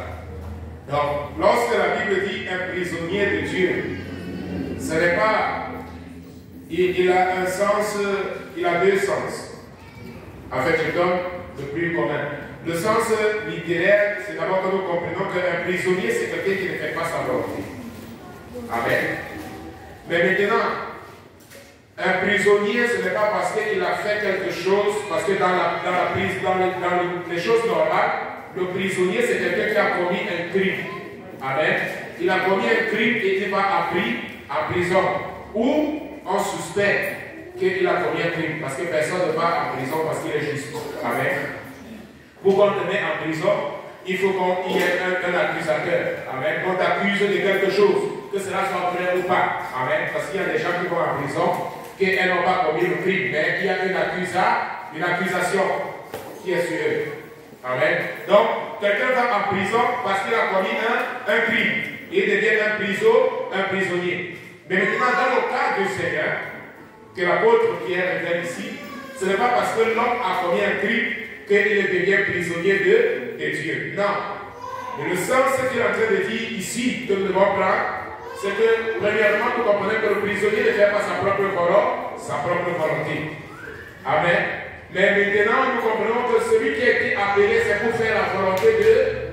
Donc, lorsque la Bible dit un prisonnier de Dieu, ce n'est pas... Il a un sens, il a deux sens. En fait, je donne le plus commun. Le sens littéraire, c'est d'abord que nous comprenons qu'un prisonnier, c'est quelqu'un qui ne fait pas sa volonté. Amen. Mais maintenant, un prisonnier, ce n'est pas parce qu'il a fait quelque chose, parce que dans les choses normales, le prisonnier, c'est quelqu'un qui a commis un crime. Amen. Il a commis un crime et il va en prison. Ou on suspecte qu'il a commis un crime, parce que personne ne va en prison parce qu'il est juste. Amen. Pour qu'on te mette en prison, il faut qu'il y ait un accusateur. Amen. Qu'on t'accuse de quelque chose, que cela soit vrai ou pas. Amen. Parce qu'il y a des gens qui vont en prison, qu'elles n'ont pas commis le crime, mais il y a une accusation qui est sur eux. Amen. Donc, quelqu'un va en prison parce qu'il a commis un crime. Il devient un prisonnier. Mais maintenant, dans le cas du Seigneur, que l'apôtre qui est révélé ici, ce n'est pas parce que l'homme a commis un crime qu'il devient prisonnier de Dieu. Non. Mais le sens qu'il est en train de dire ici, que nous devons prendre, c'est que, premièrement, vous comprenez que le prisonnier ne fait pas sa propre volonté. Amen. Mais maintenant, nous comprenons que celui qui a été appelé, c'est pour faire la volonté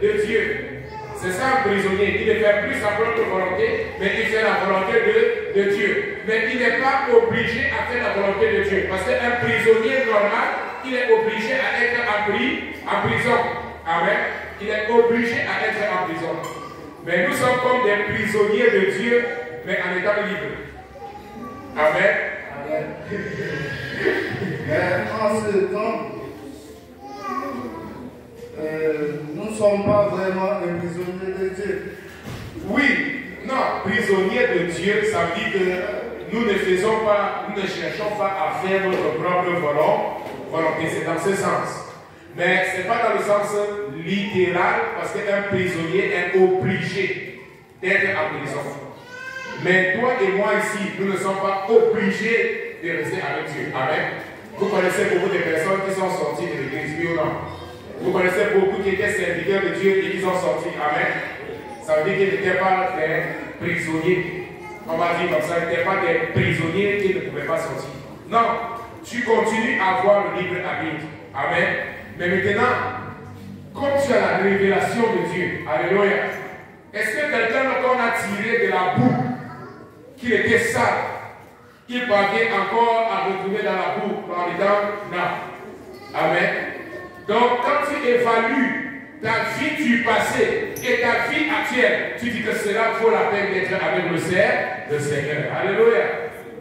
de Dieu. C'est ça un prisonnier. Il ne fait plus sa propre volonté, mais il fait la volonté de Dieu. Mais il n'est pas obligé à faire la volonté de Dieu. Parce qu'un prisonnier normal, il est obligé à être en prison. Amen. Il est obligé à être en prison. Mais nous sommes comme des prisonniers de Dieu, mais en étant libres. Amen. Amen. Mais en ce temps, nous ne sommes pas vraiment un prisonnier de Dieu. Oui, non, prisonnier de Dieu, ça veut dire que nous ne cherchons pas à faire notre propre volonté. C'est dans ce sens. Mais ce n'est pas dans le sens littéral, parce qu'un prisonnier est obligé d'être en prison. Mais toi et moi ici, nous ne sommes pas obligés de rester avec Dieu. Amen. Vous connaissez beaucoup de personnes qui sont sorties de l'église, oui ou non? Vous connaissez beaucoup qui étaient serviteurs de Dieu et qui sont sortis. Amen. Ça veut dire qu'ils n'étaient pas des prisonniers. On va dire comme ça, ils n'étaient pas des prisonniers qui ne pouvaient pas sortir. Non, tu continues à avoir le libre arbitre. Amen. Mais maintenant, comme tu as la révélation de Dieu, alléluia, est-ce que quelqu'un qu'on a tiré de la boue, qu'il était sale, il parvient encore à retrouver dans la boue en disant non? Amen. Donc, quand tu évalues ta vie du passé et ta vie actuelle, tu dis que cela vaut la peine d'être avec le Seigneur. Alléluia.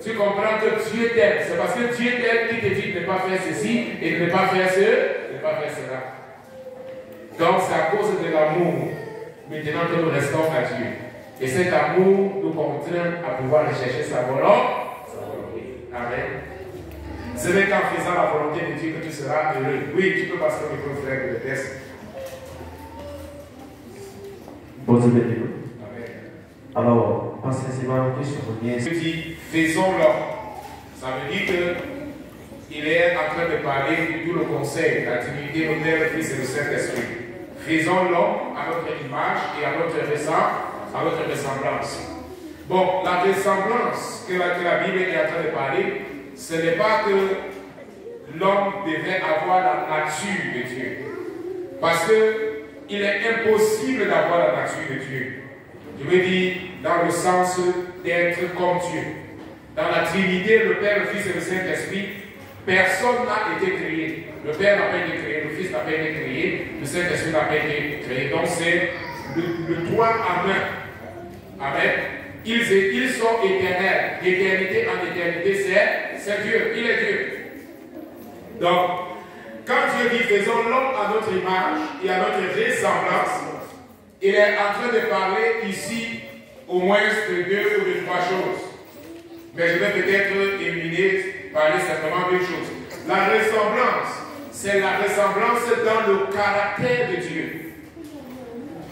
Tu comprends que Dieu t'aime. C'est parce que Dieu t'aime qui te dit de ne pas faire ceci et de ne pas faire cela. Donc, c'est à cause de l'amour maintenant que nous restons à Dieu. Et cet amour nous contraint à pouvoir rechercher sa volonté. Amen. Ce n'est qu'en faisant la volonté de Dieu que tu seras heureux. Oui, tu peux passer au micro, frère, de test. Bonjour, béni. Amen. Alors, Pasteur Simon, question première. Il dit, faisons-le. Ça veut dire qu'il est en train de parler de tout le conseil, la Trinité, le Père, le Fils et le Saint-Esprit. Faisons l'homme à notre image et à notre ressemblance. Bon, la ressemblance que la Bible est en train de parler, ce n'est pas que l'homme devait avoir la nature de Dieu. Parce qu'il est impossible d'avoir la nature de Dieu. Je veux dire, dans le sens d'être comme Dieu. Dans la Trinité, le Père, le Fils et le Saint-Esprit, personne n'a été créé. Le Père n'a pas été créé, le Fils n'a pas été créé, le Saint-Esprit n'a pas été créé. Donc c'est le droit à main. Amen. Ils sont éternels. D'éternité en éternité, c'est Dieu. Il est Dieu. Donc, quand Dieu dit faisons l'homme à notre image et à notre ressemblance, il est en train de parler ici au moins de 2 ou de 3 choses. Mais je vais peut-être éliminer, parler simplement d'une chose. La ressemblance, c'est la ressemblance dans le caractère de Dieu.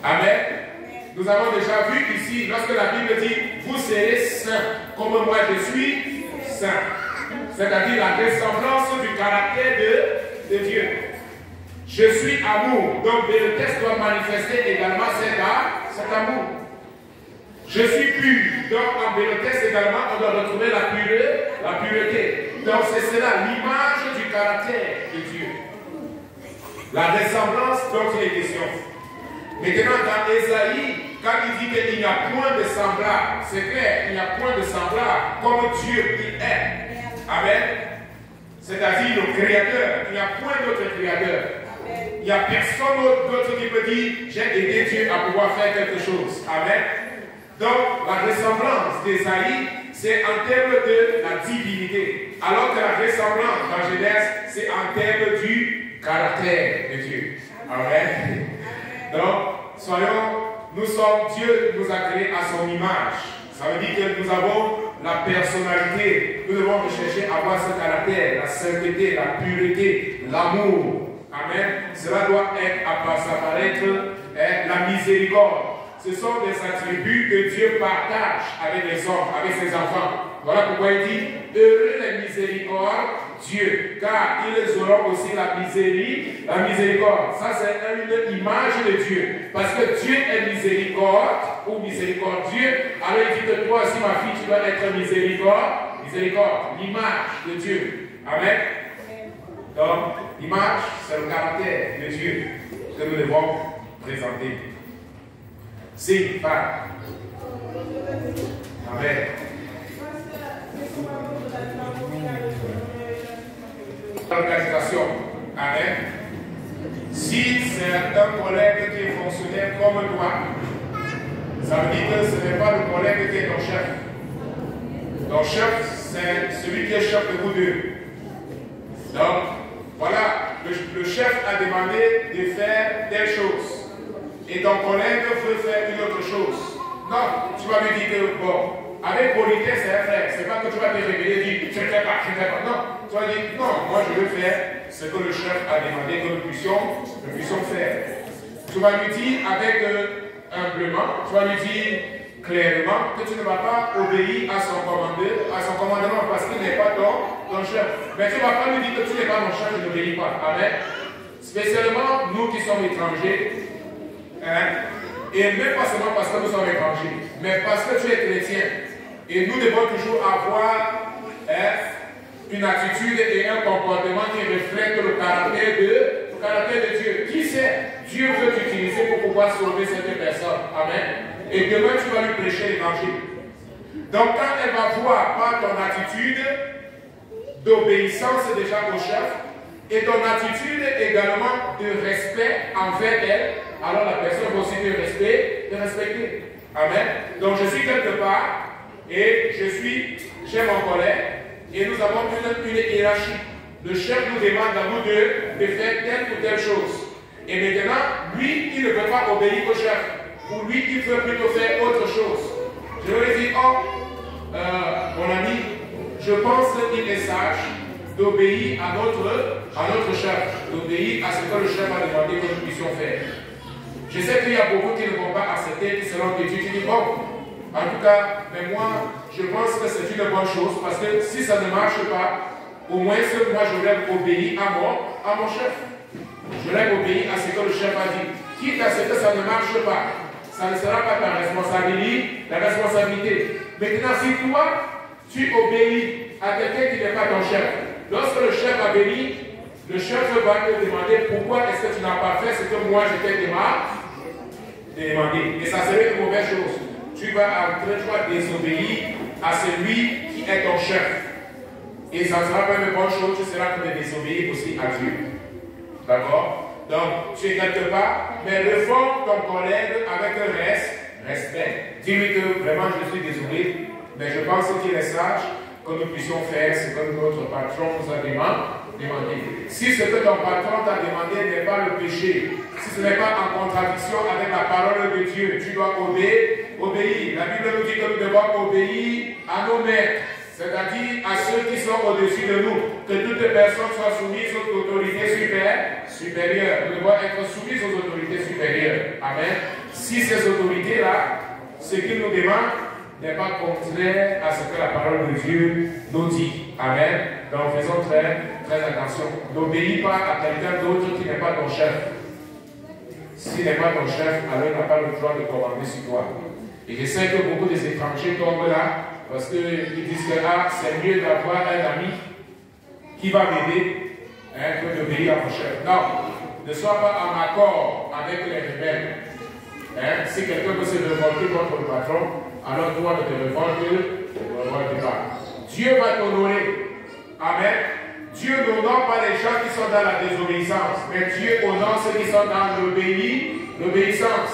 Amen. Nous avons déjà vu ici, lorsque la Bible dit vous serez saints, comme moi je suis saint. C'est-à-dire la ressemblance du caractère de Dieu. Je suis amour, donc le texte doit manifester également cet amour. Je suis pur, donc en Bénéteste également, on doit retrouver la pureté. Donc c'est cela, l'image du caractère de Dieu. La ressemblance dont il est question. Maintenant, dans Ésaïe, quand il dit qu'il n'y a point de semblable, c'est clair, il n'y a point de semblable comme Dieu il est. Amen. C'est-à-dire le Créateur, il n'y a point d'autre Créateur. Il n'y a personne d'autre qui peut dire j'ai aidé Dieu à pouvoir faire quelque chose. Amen. Donc, la ressemblance d'Ésaïe, c'est en termes de la divinité. Alors que la ressemblance dans Genèse, c'est en termes du caractère de Dieu. Amen. Donc, Dieu nous a créés à son image. Ça veut dire que nous avons la personnalité. Nous devons rechercher à avoir ce caractère, la sainteté, la pureté, l'amour. Amen. Cela doit s'apparaître la miséricorde. Ce sont des attributs que Dieu partage avec les hommes, avec ses enfants. Voilà pourquoi il dit, heureux les miséricordieux, car ils auront aussi la miséricorde. Ça, c'est une image de Dieu. Parce que Dieu est miséricorde ou miséricordieux. Alors il dit que toi aussi, ma fille, tu dois être miséricorde, l'image de Dieu. Amen. Donc, l'image, c'est le caractère de Dieu que nous devons présenter. C'est pas. Amen. L'organisation. Amen. Si c'est un collègue qui est fonctionnaire comme toi, ça veut dire que ce n'est pas le collègue qui est ton chef. Ton chef, c'est celui qui est chef de vous deux. Donc, voilà, le chef a demandé de faire telle chose. Et ton collègue veut faire une autre chose. Non, tu vas lui dire que, bon, avec politesse, c'est un frère. C'est pas que tu vas te révéler et dire, je ne fais pas. Non, tu vas dire, non, moi je veux faire ce que le chef a demandé que nous puissions faire. Tu vas lui dire avec humblement, tu vas lui dire clairement que tu ne vas pas obéir à son commandement parce qu'il n'est pas ton chef. Mais tu ne vas pas lui dire que tu n'es pas mon chef, je n'obéis pas. Amen. Spécialement nous qui sommes étrangers, hein, et même pas seulement parce que nous sommes étrangers, mais parce que tu es chrétien. Et nous devons toujours avoir une attitude et un comportement qui reflète le caractère de Dieu. Qui sait, Dieu veut t'utiliser pour pouvoir sauver cette personne. Amen. Et demain, tu vas lui prêcher l'évangile. Donc, quand elle va voir par ton attitude d'obéissance déjà au chef et ton attitude également de respect envers elle, alors la personne va aussi te respecter. Amen. Donc, je suis quelque part et j'ai mon collègue et nous avons une hiérarchie. Le chef nous demande à nous deux de faire telle ou telle chose. Et maintenant, lui, il ne veut pas obéir au chef. Pour lui, il veut plutôt faire autre chose. Je lui dis, mon ami, je pense qu'il est sage d'obéir à notre chef, d'obéir à ce que le chef a demandé que nous puissions faire. Je sais qu'il y a beaucoup qui ne vont pas accepter, qui seront têtus. Tu dis, bon, en tout cas, mais moi, je pense que c'est une bonne chose, parce que si ça ne marche pas, au moins moi, je vais obéir à mon chef. Je vais obéir à ce que le chef a dit. Quitte à ce que ça ne marche pas, ça ne sera pas ta responsabilité. Maintenant, si toi, tu obéis à quelqu'un qui n'est pas ton chef, lorsque le chef a béni, le chef va te demander pourquoi est-ce que tu n'as pas fait ce que moi je t'ai demandé. Et ça serait une mauvaise chose. Tu vas désobéir à celui qui est ton chef. Et ça ne sera pas une bonne chose, tu seras de désobéir aussi à Dieu. D'accord? Donc, tu es quelque part, mais le fond ton collègue avec un respect. Dis-lui que vraiment je suis désolé, mais je pense qu'il est sage que nous puissions faire ce que notre patron nous a demandé. Si ce que ton patron t'a demandé n'est pas le péché, si ce n'est pas en contradiction avec la parole de Dieu, tu dois obéir. La Bible nous dit que nous devons obéir à nos maîtres, c'est-à-dire à ceux qui sont au-dessus de nous, que toutes les personnes soient soumises aux autorités supérieures. Nous devons être soumis aux autorités supérieures. Amen. Si ces autorités-là, ce qu'ils nous demandent n'est pas contraire à ce que la parole de Dieu nous dit. Amen. Donc faisons très attention. N'obéis pas à quelqu'un d'autre qui n'est pas ton chef. S'il n'est pas ton chef, alors il n'a pas le droit de commander sur toi. Et je sais que beaucoup des étrangers tombent là parce qu'ils disent que c'est mieux d'avoir un ami qui va m'aider que d'obéir à mon chef. Non, ne sois pas en accord avec les rebelles. Si quelqu'un veut se révolter contre le patron, alors toi ne te révolte pas. Dieu va t'honorer. Amen. Dieu n'honore pas les gens qui sont dans la désobéissance, mais Dieu honore ceux qui sont dans l'obéissance.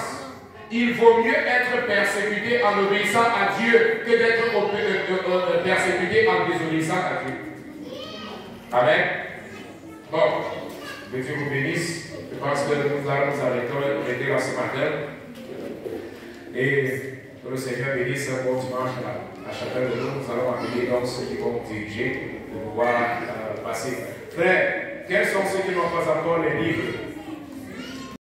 Il vaut mieux être persécuté en obéissant à Dieu que d'être persécuté en désobéissant à Dieu. Amen. Bon, que Dieu vous bénisse. Je pense que nous allons nous arrêter là ce matin. Et que le Seigneur bénisse un bon dimanche à chacun de nous. Nous allons appeler donc ceux qui vont diriger de pouvoir passer. Frère, quels sont ceux qui n'ont pas encore les livres?